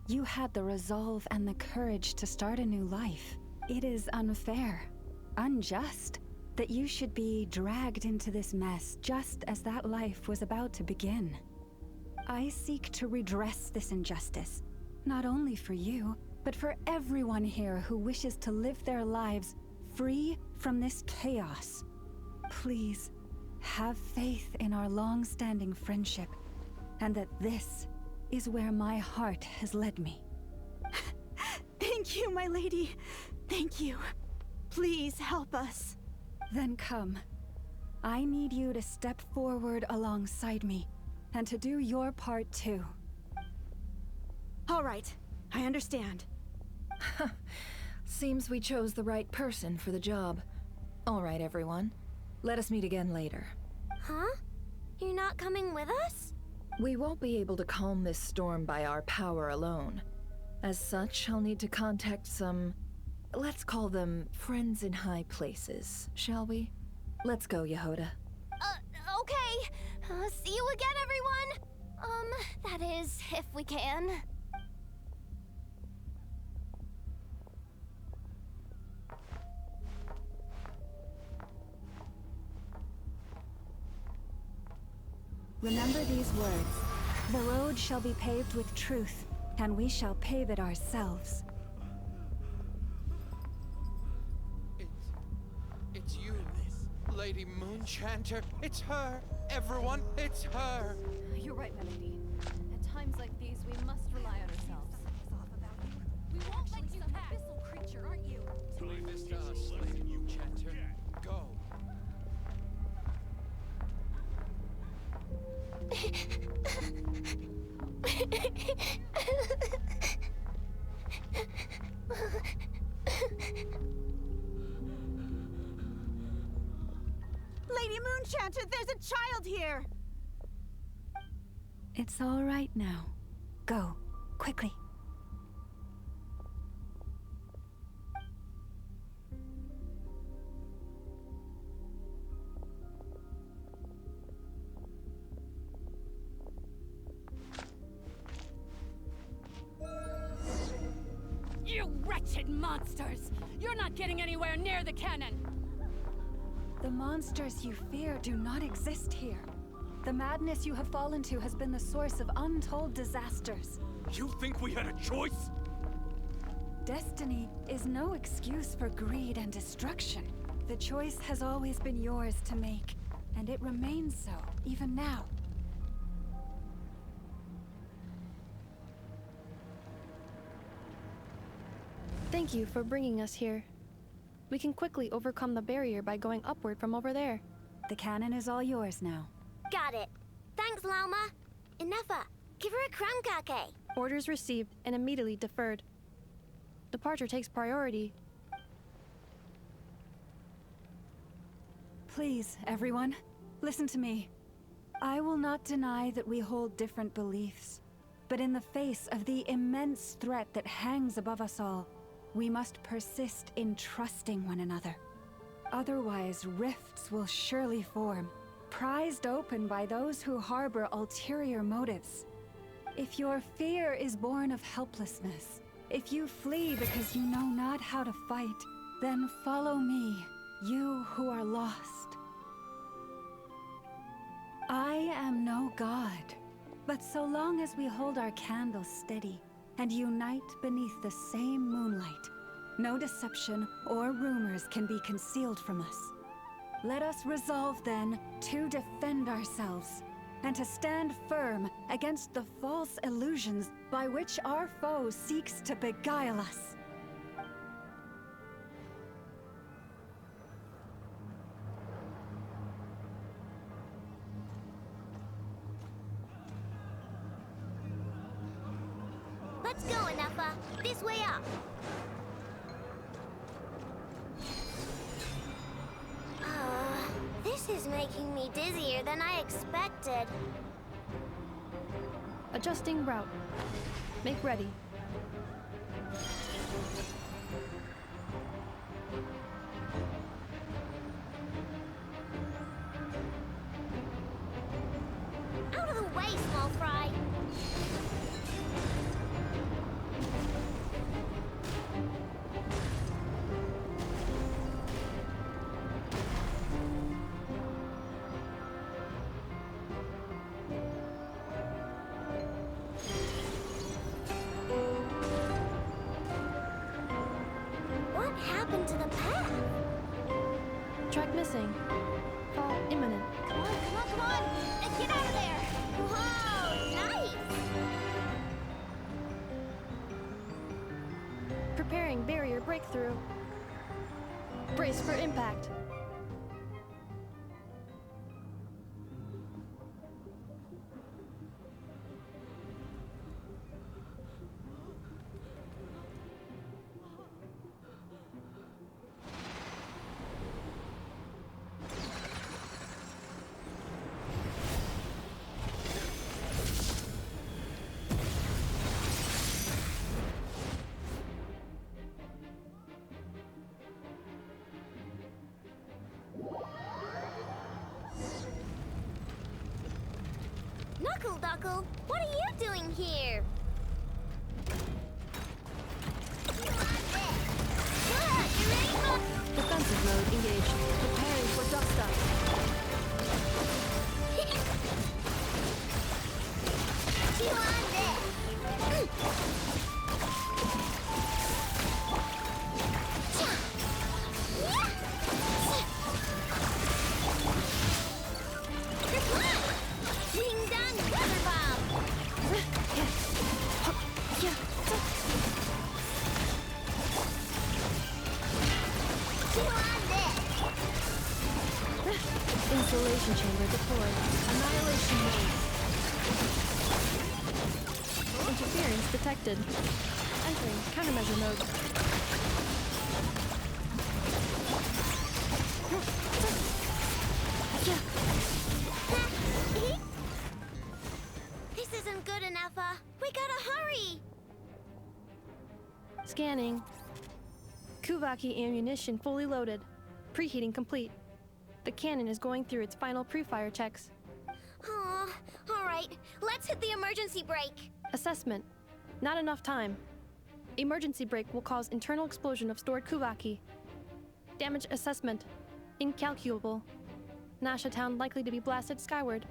You had the resolve and the courage to start a new life. It is unfair, unjust, that you should be dragged into this mess just as that life was about to begin. I seek to redress this injustice, not only for you, but for everyone here who wishes to live their lives free from this chaos. Please, have faith in our long-standing friendship. and that this is where my heart has led me. Thank you, my lady. Thank you. Please help us. Then come. I need you to step forward alongside me, and to do your part too. All right, I understand. Seems we chose the right person for the job. All right, everyone. Let us meet again later. Huh? You're not coming with us? We won't be able to calm this storm by our power alone. As such, I'll need to contact some... let's call them friends in high places, shall we? Let's go, Yehoda. Okay. See you again, everyone! That is, if we can. Remember these words. The road shall be paved with truth, and we shall pave it ourselves. It's you, Lady Moonchanter. It's her. Everyone, it's her. You're right, my lady. At times like these, we must rely on ourselves. We won't let you pass. Abyssal creature, aren't you? Leave this to us, Lady Moonchanter. Go. Lady Moonchanter, there's a child here! It's all right now. Go, quickly. You wretched monsters! You're not getting anywhere near the cannon! The monsters you fear do not exist here. The madness you have fallen to has been the source of untold disasters. You think we had a choice? Destiny is no excuse for greed and destruction. The choice has always been yours to make, and it remains so, even now. Thank you for bringing us here. We can quickly overcome the barrier by going upward from over there. The cannon is all yours now. Got it. Thanks, Lauma. Inefa, give her a crumb cake. Orders received and immediately deferred. Departure takes priority. Please, everyone, listen to me. I will not deny that we hold different beliefs, but in the face of the immense threat that hangs above us all, we must persist in trusting one another. Otherwise, rifts will surely form, prized open by those who harbor ulterior motives. If your fear is born of helplessness, if you flee because you know not how to fight, then follow me, you who are lost. I am no god, but so long as we hold our candles steady and unite beneath the same moonlight, no deception or rumors can be concealed from us. Let us resolve then to defend ourselves and to stand firm against the false illusions by which our foe seeks to beguile us. Let's go, Inefa. This way up. This is making me dizzier than I expected. Adjusting route. Make ready. Out of the way, small fry. What happened to the path? Track missing. Fall imminent. Come on, come on, come on! Get out of there! Whoa, nice! Preparing barrier breakthrough. Brace for impact. Knuckle Duckle, what are you doing here? Defensive mode engaged. Preparing for dust up. You on this? Wing down Weather Bomb! You on this? Insulation chamber deployed. Annihilation mode. Interference detected. Entering countermeasure mode. This isn't good enough, we gotta hurry! Scanning. Kuvaki ammunition fully loaded. Preheating complete. The cannon is going through its final pre-fire checks. Oh, alright, let's hit the emergency brake. Assessment. Not enough time. Emergency brake will cause internal explosion of stored Kuvaki. Damage assessment. Incalculable. Nasha Town likely to be blasted skyward.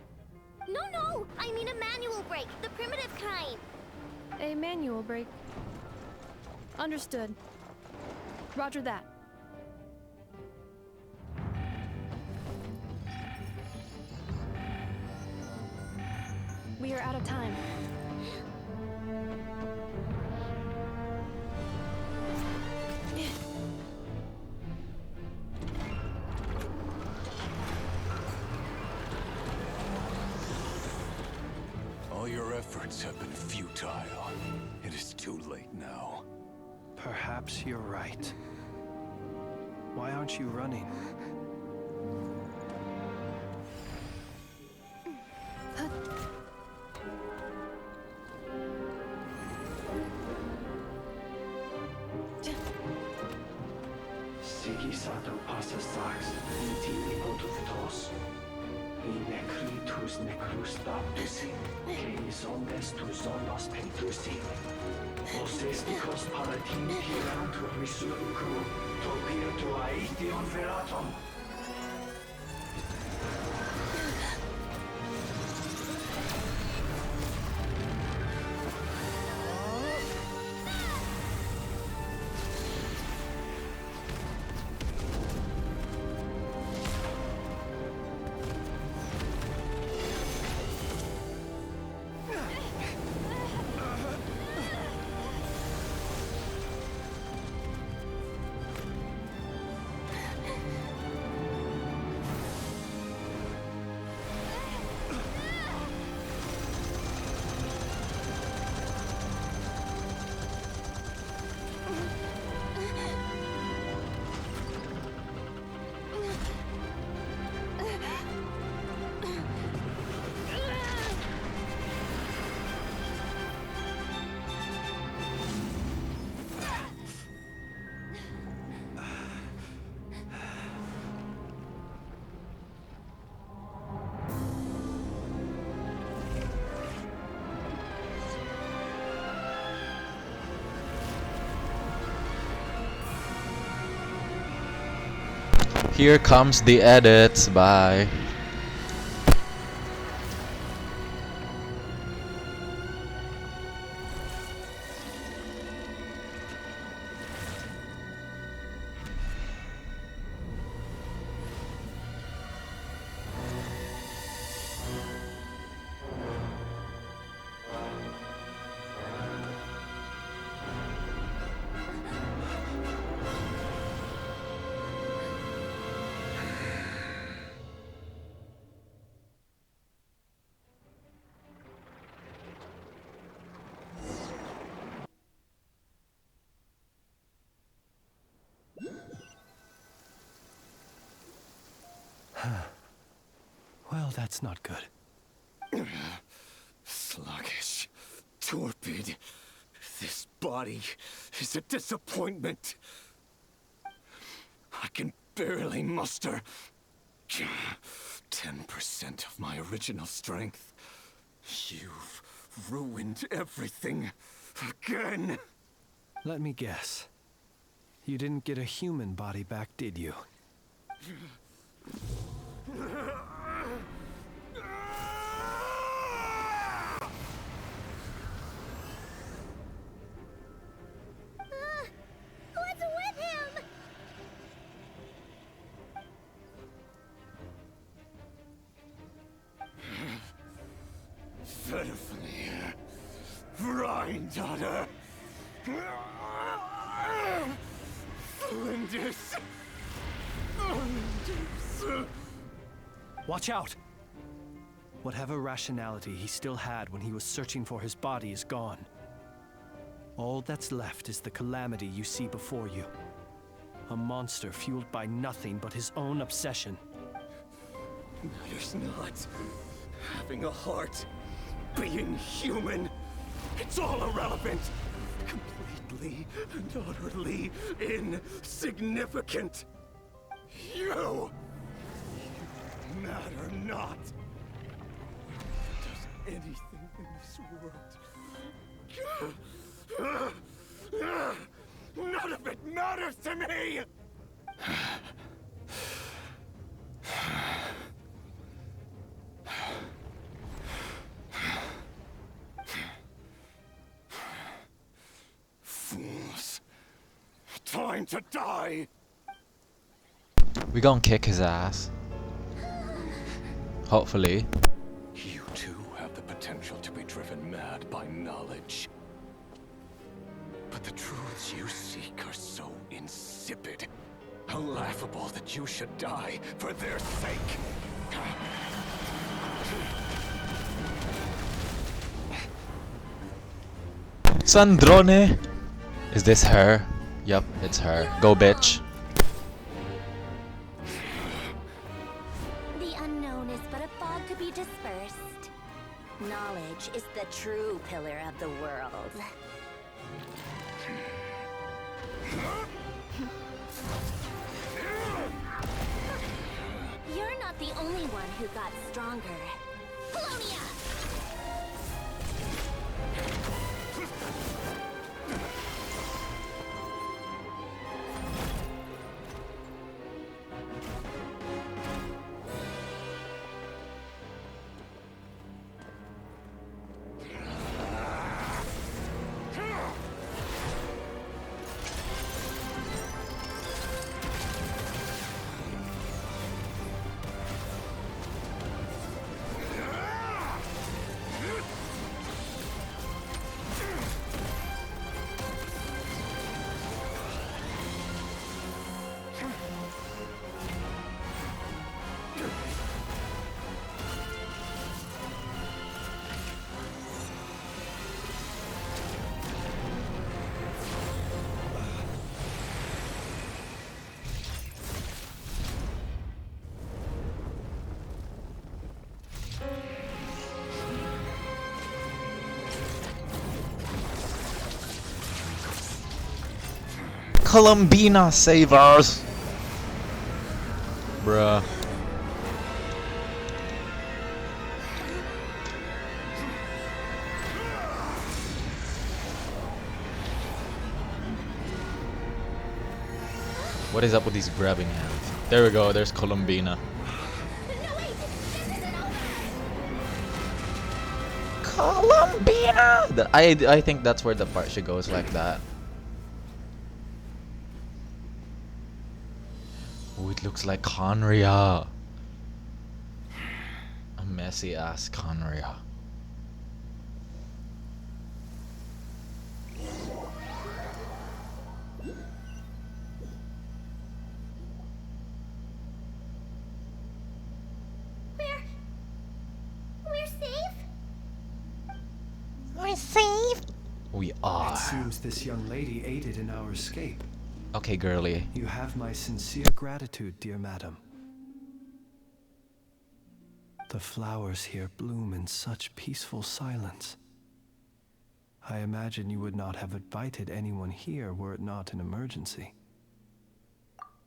No, I mean a manual brake, the primitive kind. A manual brake. Understood. Roger that. We are out of time. All your efforts have been futile. It is too late now. Perhaps you're right. Why aren't you running? Sigisato passa sax, intimi potutos. Inekritus necrus baptisi, keis omnes tu zonos pentusi. Osestikos palatin pirantur resurcu, topir aethion veratum. Here comes the edits. Bye. Well, that's not good. Sluggish. Torpid. This body is a disappointment. I can barely muster 10% of my original strength. You've ruined everything again. Let me guess. You didn't get a human body back, did you? What's with him? Pitifully, Granddaughter. Flinders. Watch out! Whatever rationality he still had when he was searching for his body is gone. All that's left is the calamity you see before you. A monster fueled by nothing but his own obsession. Matters not. Having a heart. Being human. It's all irrelevant. Completely and utterly insignificant. You matter not. Does anything in this world. None of it matters to me! Fools. Time to die! We gonna kick his ass. Hopefully. You too have the potential to be driven mad by knowledge. But the truths you seek are so insipid, laughable that you should die for their sake. Sandrone! Is this her? Yup, it's her. Go, bitch. The unknown is but a fog to be dispersed. Knowledge is the true pillar of the world. You're not the only one who got stronger. Polonia! Columbina, save us! Bruh. What is up with these grabbing hands? There we go, there's Columbina. Columbina! I think that's where the part she goes like that. Oh, it looks like Conria. A messy ass Conria. We're safe? We're safe? We are. It seems this young lady aided in our escape. Okay, girly. You have my sincere gratitude, dear madam. The flowers here bloom in such peaceful silence. I imagine you would not have invited anyone here were it not an emergency.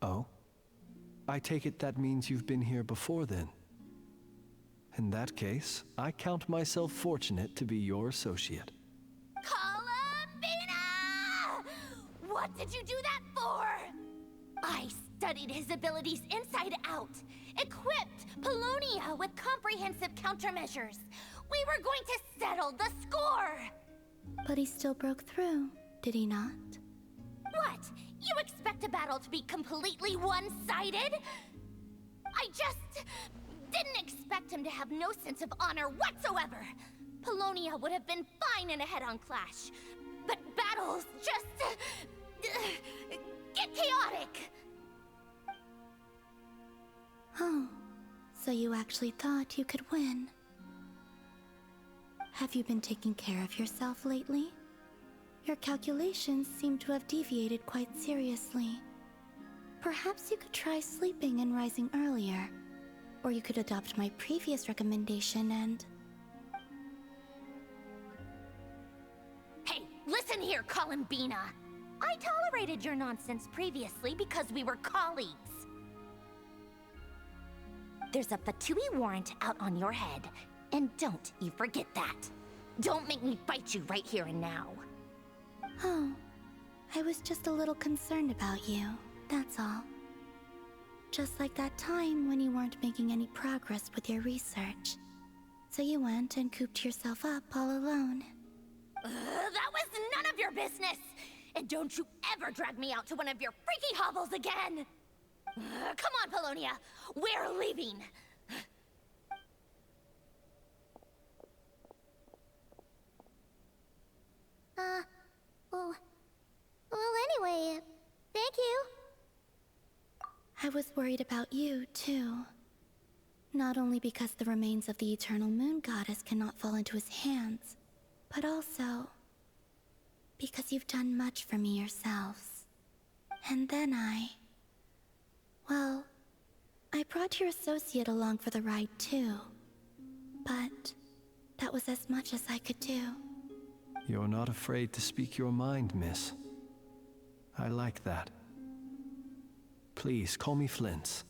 Oh? I take it that means you've been here before then. In that case, I count myself fortunate to be your associate. Columbina! What did you do that for? I studied his abilities inside out, equipped Polonia with comprehensive countermeasures. We were going to settle the score! But he still broke through, did he not? What? You expect a battle to be completely one-sided? I just didn't expect him to have no sense of honor whatsoever. Polonia would have been fine in a head-on clash, but battles just get chaotic. Oh, so you actually thought you could win. Have you been taking care of yourself lately? Your calculations seem to have deviated quite seriously. Perhaps you could try sleeping and rising earlier. Or you could adopt my previous recommendation and... Hey, listen here, Columbina. I tolerated your nonsense previously because we were colleagues. There's a Fatui warrant out on your head, and don't you forget that. Don't make me fight you right here and now. Oh, I was just a little concerned about you, that's all. Just like that time when you weren't making any progress with your research. So you went and cooped yourself up all alone. That was none of your business! And don't you ever drag me out to one of your freaky hovels again! Come on, Polonia! We're leaving! Well, anyway, thank you. I was worried about you, too. Not only because the remains of the Eternal Moon Goddess cannot fall into his hands, but also because you've done much for me yourselves. And then well, I brought your associate along for the ride, too. But that was as much as I could do. You're not afraid to speak your mind, miss. I like that. Please, call me Flint.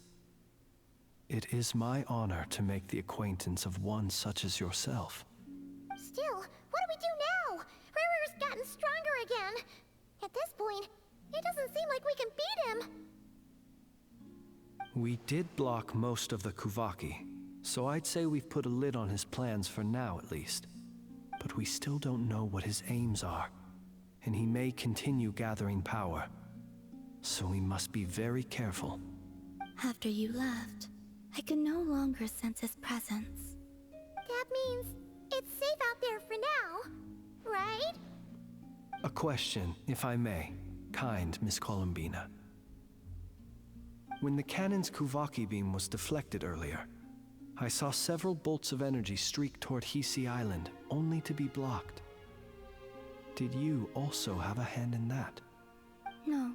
It is my honor to make the acquaintance of one such as yourself. Still, what do we do now? Rarer's gotten stronger again. At this point, it doesn't seem like we can beat him. We did block most of the Kuvaki, so I'd say we've put a lid on his plans for now at least. But we still don't know what his aims are, and he may continue gathering power. So we must be very careful. After you left, I could no longer sense his presence. That means it's safe out there for now, right? A question, if I may, kind Miss Columbina. When the cannon's Kuvaki beam was deflected earlier, I saw several bolts of energy streak toward Hisi Island, only to be blocked. Did you also have a hand in that? No.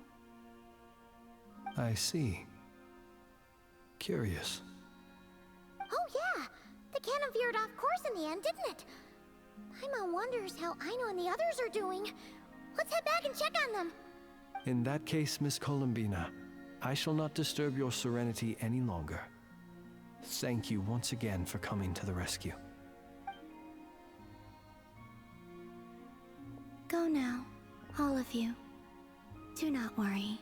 I see. Curious. Oh yeah, the cannon veered off course in the end, didn't it? Paimon wonders how Aino and the others are doing. Let's head back and check on them. In that case, Miss Columbina, I shall not disturb your serenity any longer. Thank you once again for coming to the rescue. Go now, all of you. Do not worry.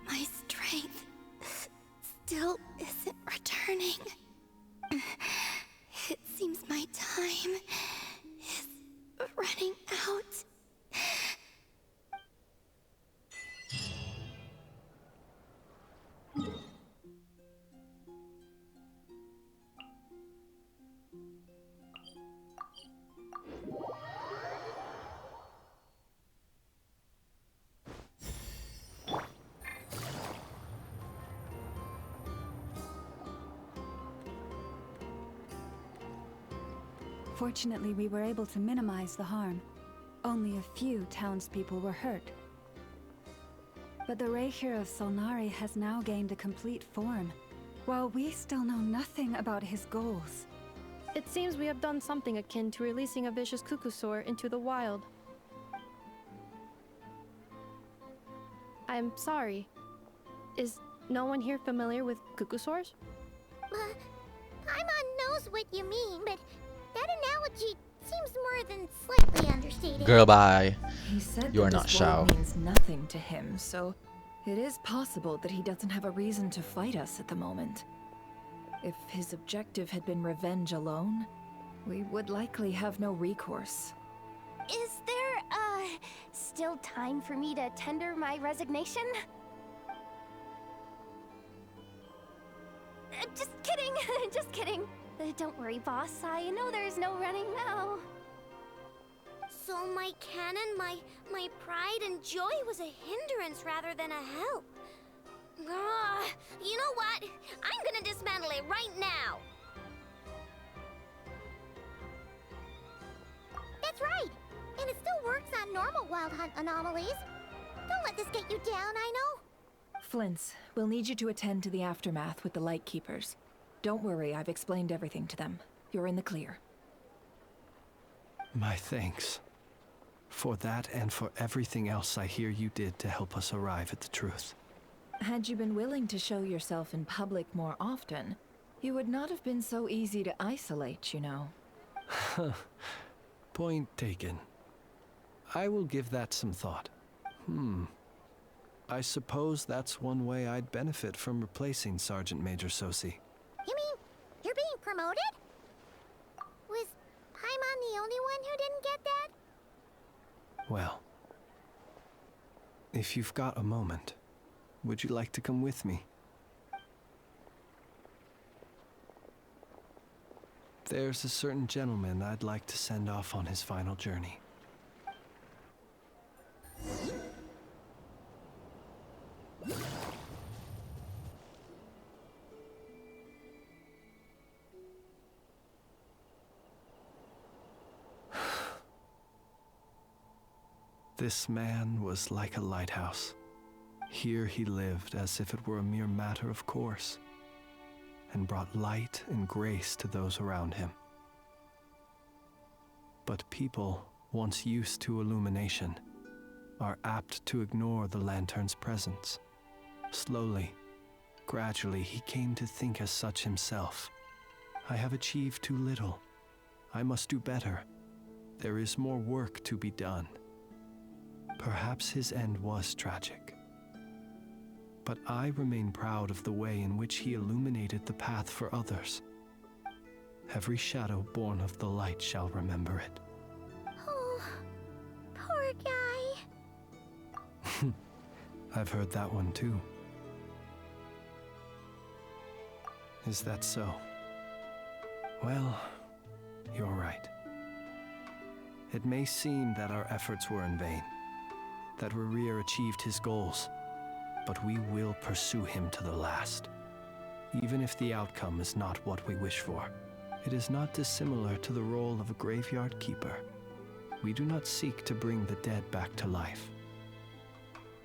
My strength still isn't returning. It seems my time is running out. Fortunately, we were able to minimize the harm. Only a few townspeople were hurt. But the Raihir of Solnari has now gained a complete form, while we still know nothing about his goals. It seems we have done something akin to releasing a vicious Kukusaur into the wild. I'm sorry. Is no one here familiar with Kukusaurs? Paimon knows what you mean, but that analogy seems more than slightly understated. Girl, bye. He said You that are not this world Shao. means nothing to him, so it is possible that he doesn't have a reason to fight us at the moment. If his objective had been revenge alone, we would likely have no recourse. Is there, still time for me to tender my resignation? Just kidding, just kidding. Don't worry, boss. I know there's no running now. So my cannon, my pride and joy was a hindrance rather than a help. Ugh, you know what? I'm gonna dismantle it right now. That's right. And it still works on normal wild hunt anomalies. Don't let this get you down, I know. Flints, we'll need you to attend to the aftermath with the Lightkeepers. Don't worry, I've explained everything to them. You're in the clear. My thanks. For that and for everything else I hear you did to help us arrive at the truth. Had you been willing to show yourself in public more often, you would not have been so easy to isolate, you know. Point taken. I will give that some thought. I suppose that's one way I'd benefit from replacing Sergeant Major Sosi. You mean you're being promoted? Was Paimon the only one who didn't get that? Well, if you've got a moment, would you like to come with me? There's a certain gentleman I'd like to send off on his final journey. This man was like a lighthouse. Here he lived as if it were a mere matter of course, and brought light and grace to those around him. But people, once used to illumination, are apt to ignore the lantern's presence. Slowly, gradually, he came to think as such himself. I have achieved too little. I must do better. There is more work to be done. Perhaps his end was tragic. But I remain proud of the way in which he illuminated the path for others. Every shadow born of the light shall remember it. Oh, poor guy. I've heard that one too. Is that so? Well, you're right. It may seem that our efforts were in vain, that Rarir achieved his goals, but we will pursue him to the last. Even if the outcome is not what we wish for, it is not dissimilar to the role of a graveyard keeper. We do not seek to bring the dead back to life,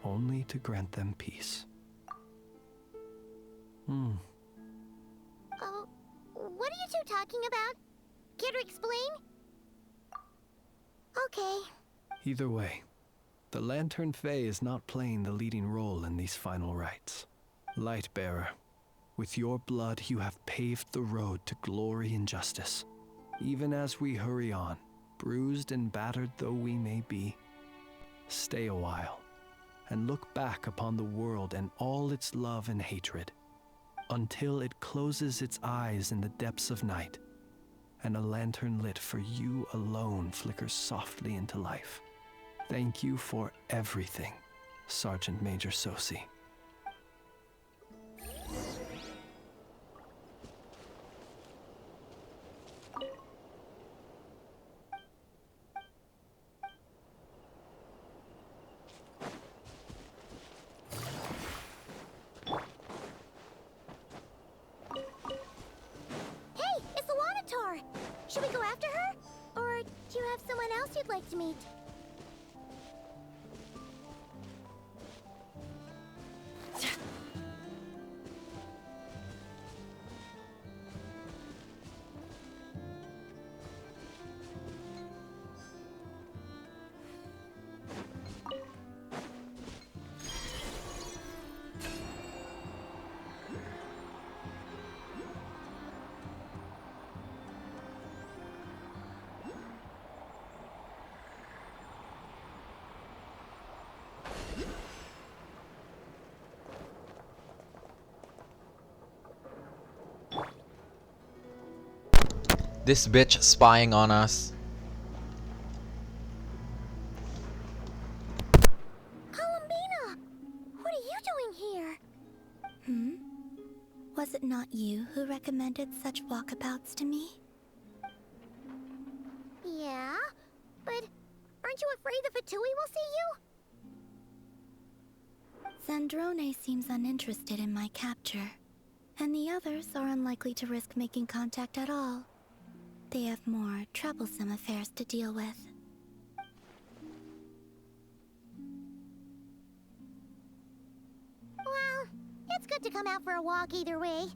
only to grant them peace. Oh, what are you two talking about? Care to explain? Okay. Either way, the Lantern Fae is not playing the leading role in these final rites. Lightbearer, with your blood you have paved the road to glory and justice. Even as we hurry on, bruised and battered though we may be, stay a while and look back upon the world and all its love and hatred, until it closes its eyes in the depths of night, and a lantern lit for you alone flickers softly into life. Thank you for everything, Sergeant Major Sosi. Hey, it's the Wanator! Should we go after her? I'd like to meet. This bitch spying on us. Columbina! What are you doing here? Was it not you who recommended such walkabouts to me? Yeah, but aren't you afraid the Fatui will see you? Zandrone seems uninterested in my capture, and the others are unlikely to risk making contact at all. They have more troublesome affairs to deal with. Well, it's good to come out for a walk either way.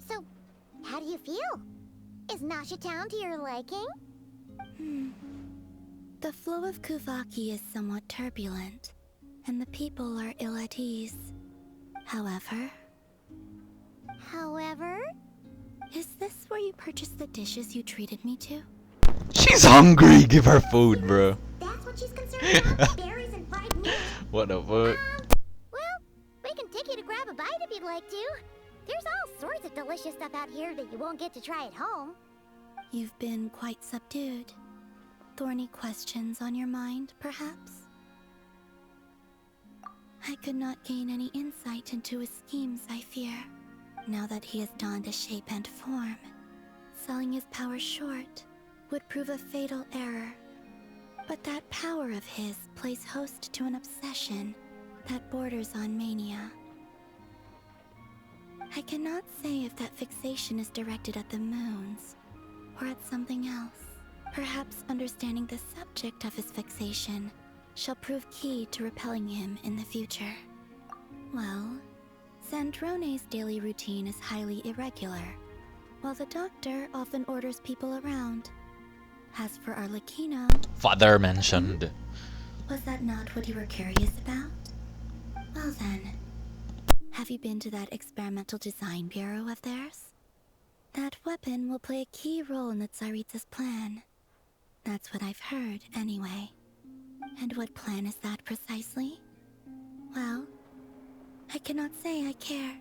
So, how do you feel? Is Nasha Town to your liking? The flow of Kuvaki is somewhat turbulent, and the people are ill at ease. However... Is this where you purchased the dishes you treated me to? She's hungry. Give her food, bro. That's what she's concerned about? Berries and fried meat? What the fuck? Well, we can take you to grab a bite if you'd like to. There's all sorts of delicious stuff out here that you won't get to try at home. You've been quite subdued. Thorny questions on your mind, perhaps? I could not gain any insight into his schemes, I fear. Now that he has donned a shape and form, selling his power short would prove a fatal error. But that power of his plays host to an obsession that borders on mania. I cannot say if that fixation is directed at the moons or at something else. Perhaps understanding the subject of his fixation shall prove key to repelling him in the future. Well, Zandrone's daily routine is highly irregular, while the doctor often orders people around. As for Arlecchino... Father mentioned. Was that not what you were curious about? Well then, have you been to that experimental design bureau of theirs? That weapon will play a key role in the Tsaritsa's plan. That's what I've heard, anyway. And what plan is that precisely? Well, I cannot say I care.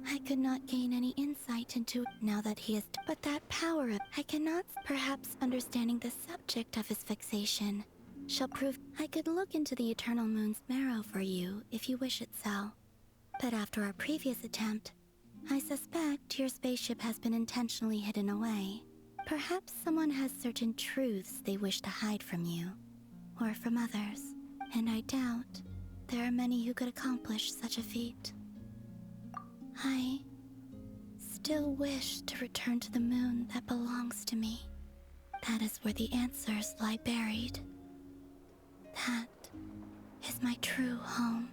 I could not gain any insight into now that he is... But that power of... I cannot... Perhaps understanding the subject of his fixation shall prove... I could look into the Eternal Moon's marrow for you if you wish it so. But after our previous attempt, I suspect your spaceship has been intentionally hidden away. Perhaps someone has certain truths they wish to hide from you, or from others, and I doubt there are many who could accomplish such a feat. I still wish to return to the moon that belongs to me. That is where the answers lie buried. That is my true home.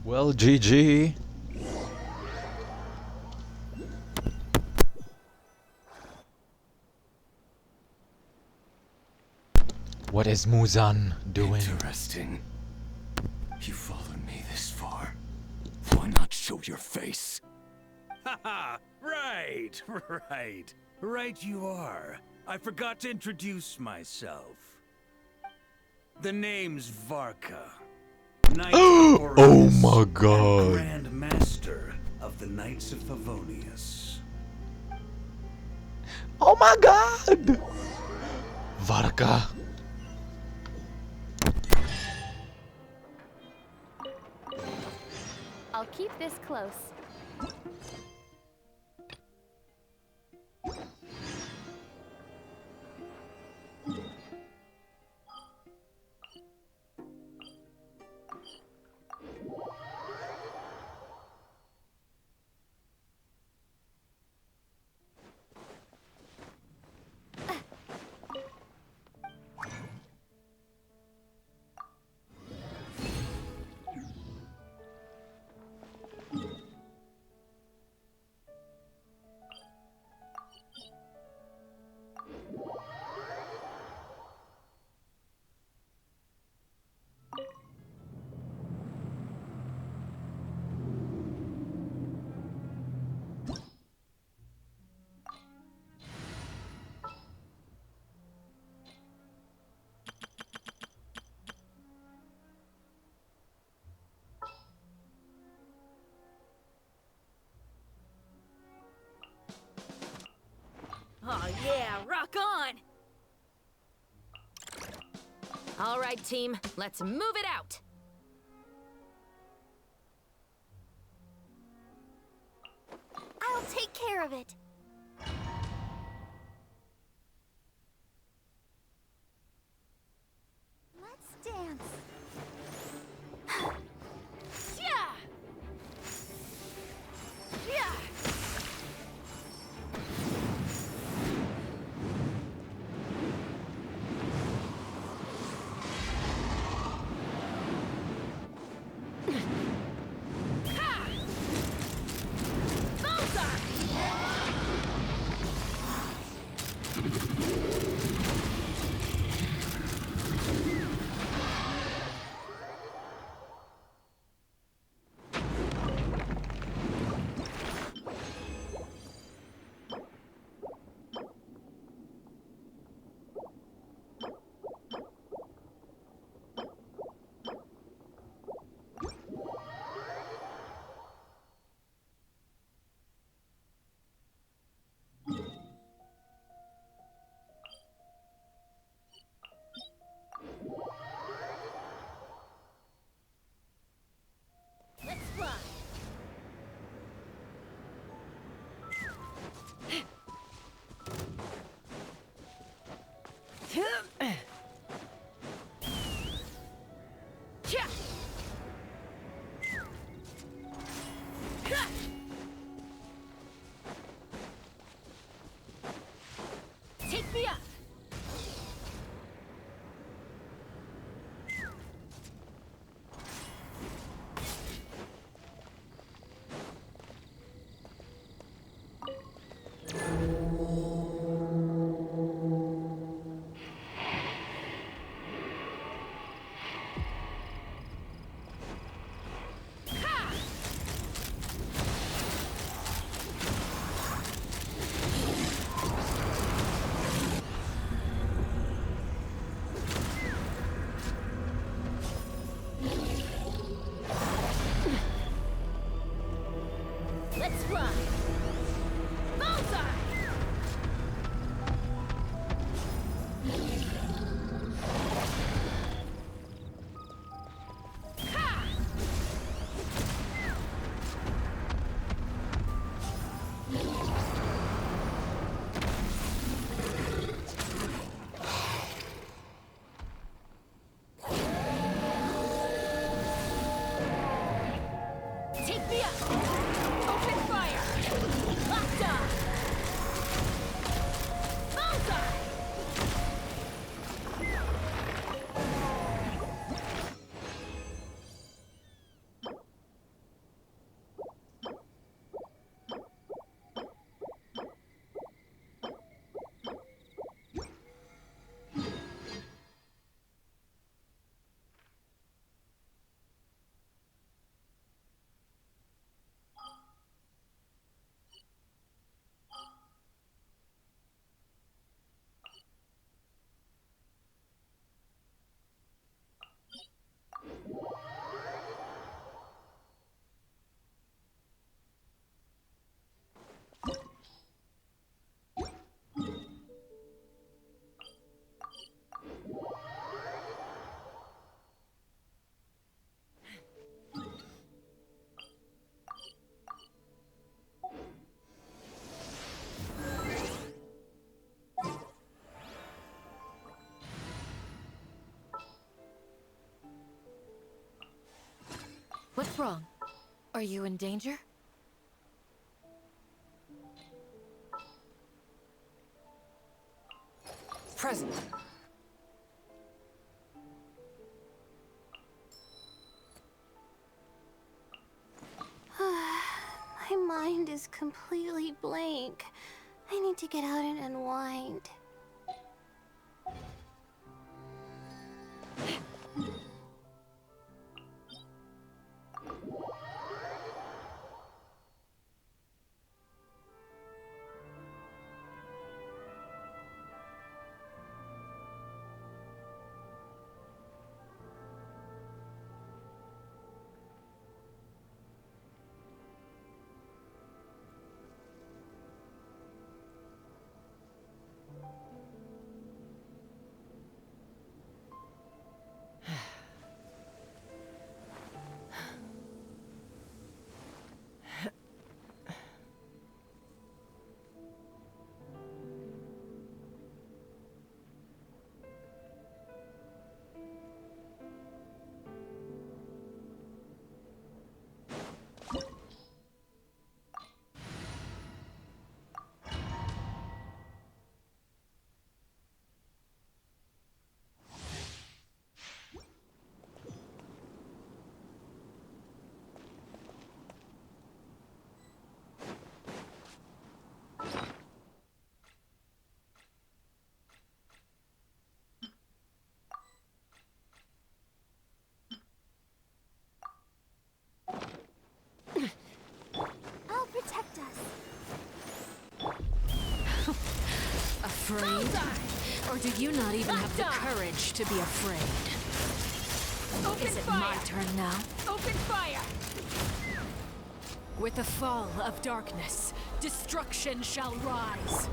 Well, GG. What is Muzan doing? Interesting. You followed me this far. Why not show your face? Haha! Right, right. Right you are. I forgot to introduce myself. The name's Varka. Knight of Oh Boreas, my and god. Grand Master of the Knights of Favonius. Oh my god! Varka. I'll keep this close. All right, team, let's move it out! I'll take care of it. Let's dance. Yeah. Yeah. Let's fly. Take me up. Let's fly! Bullseye! Take me up! Open fire! Locked on! Bullseye! What's wrong? Are you in danger? Present. My mind is completely blank. I need to get out and unwind. afraid? Or do you not even have the courage to be afraid? Is it my turn now? Open fire! With the fall of darkness, destruction shall rise.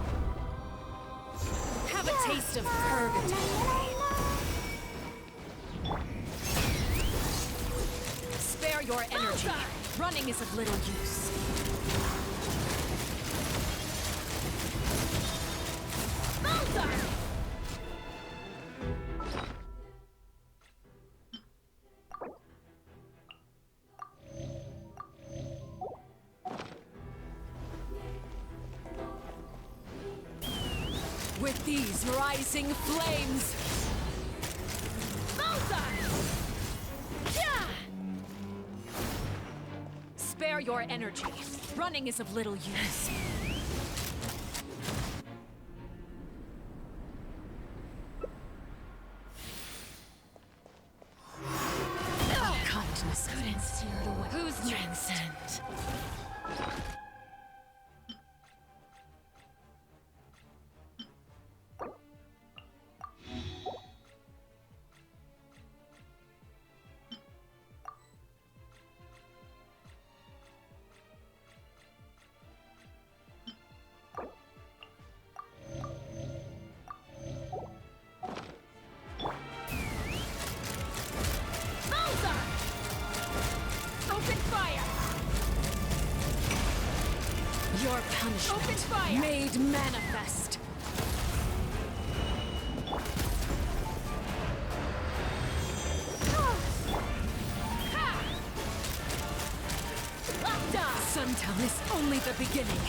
Have a taste of purgatory. Spare your energy. Running is of little use. With these rising flames, spare your energy. Running is of little use. Kindness couldn't steer it away. Who's transcend? Your punishment made manifest. Suntown is only the beginning.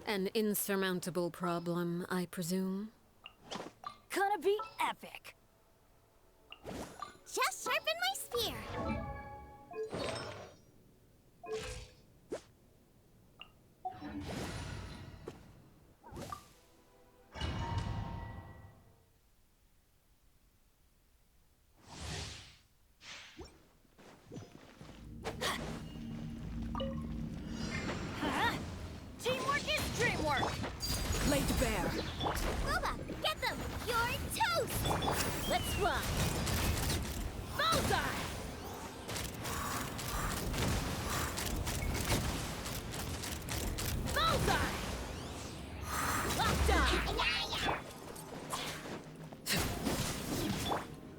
An insurmountable problem, I presume? Gonna be epic. Just sharpen my spear. Teamwork is dreamwork. Laid bare. Booba, get them! You're toast! Let's run. Bullseye! Bullseye! Locked on!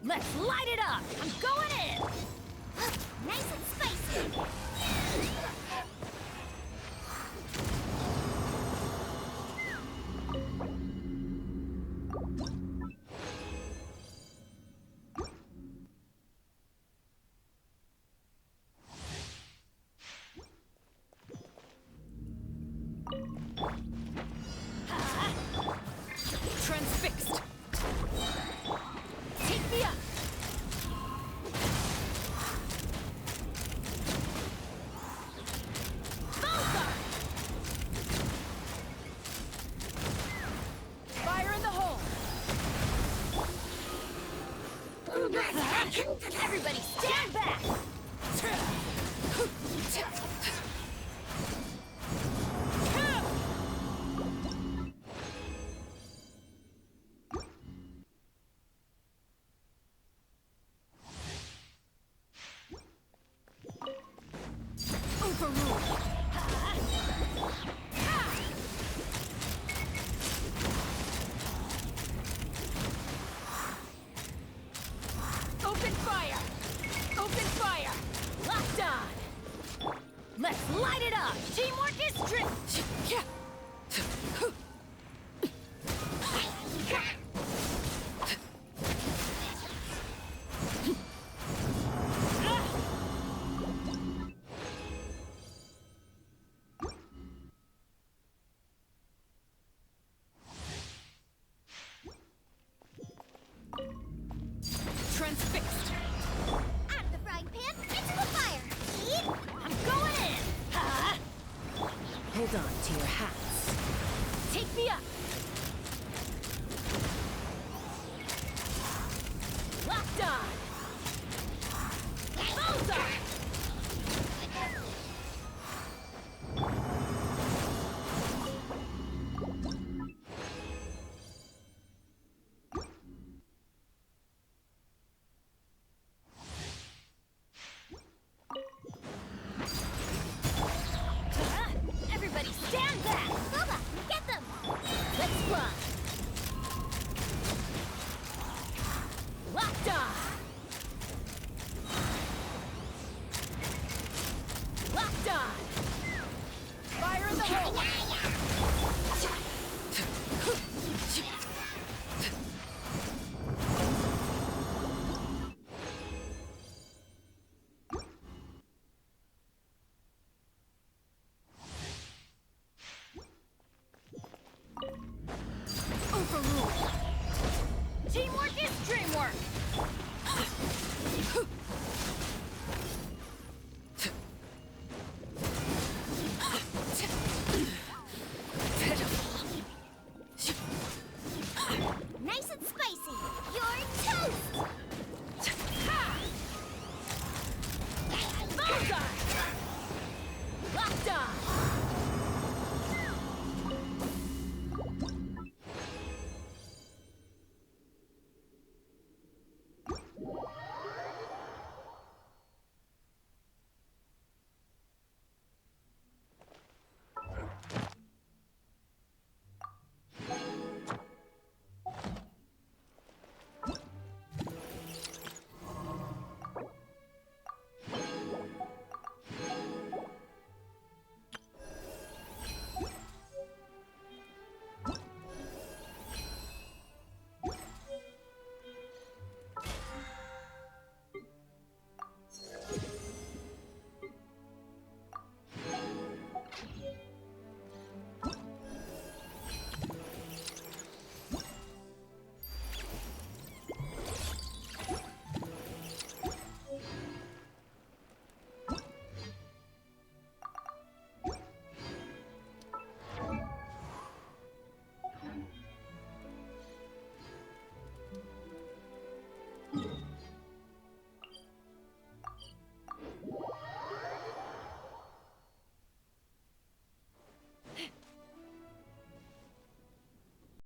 Let's light it up! I'm going in! Nice and spicy! Transfixed. Take me up! Bullseye! Fire in the hole! Everybody stand back! hats. Take me up! Locked on! Bullseye! Everybody stand back! Bubba, get them! Let's fly! Locked on! Locked on! Fire in the hole!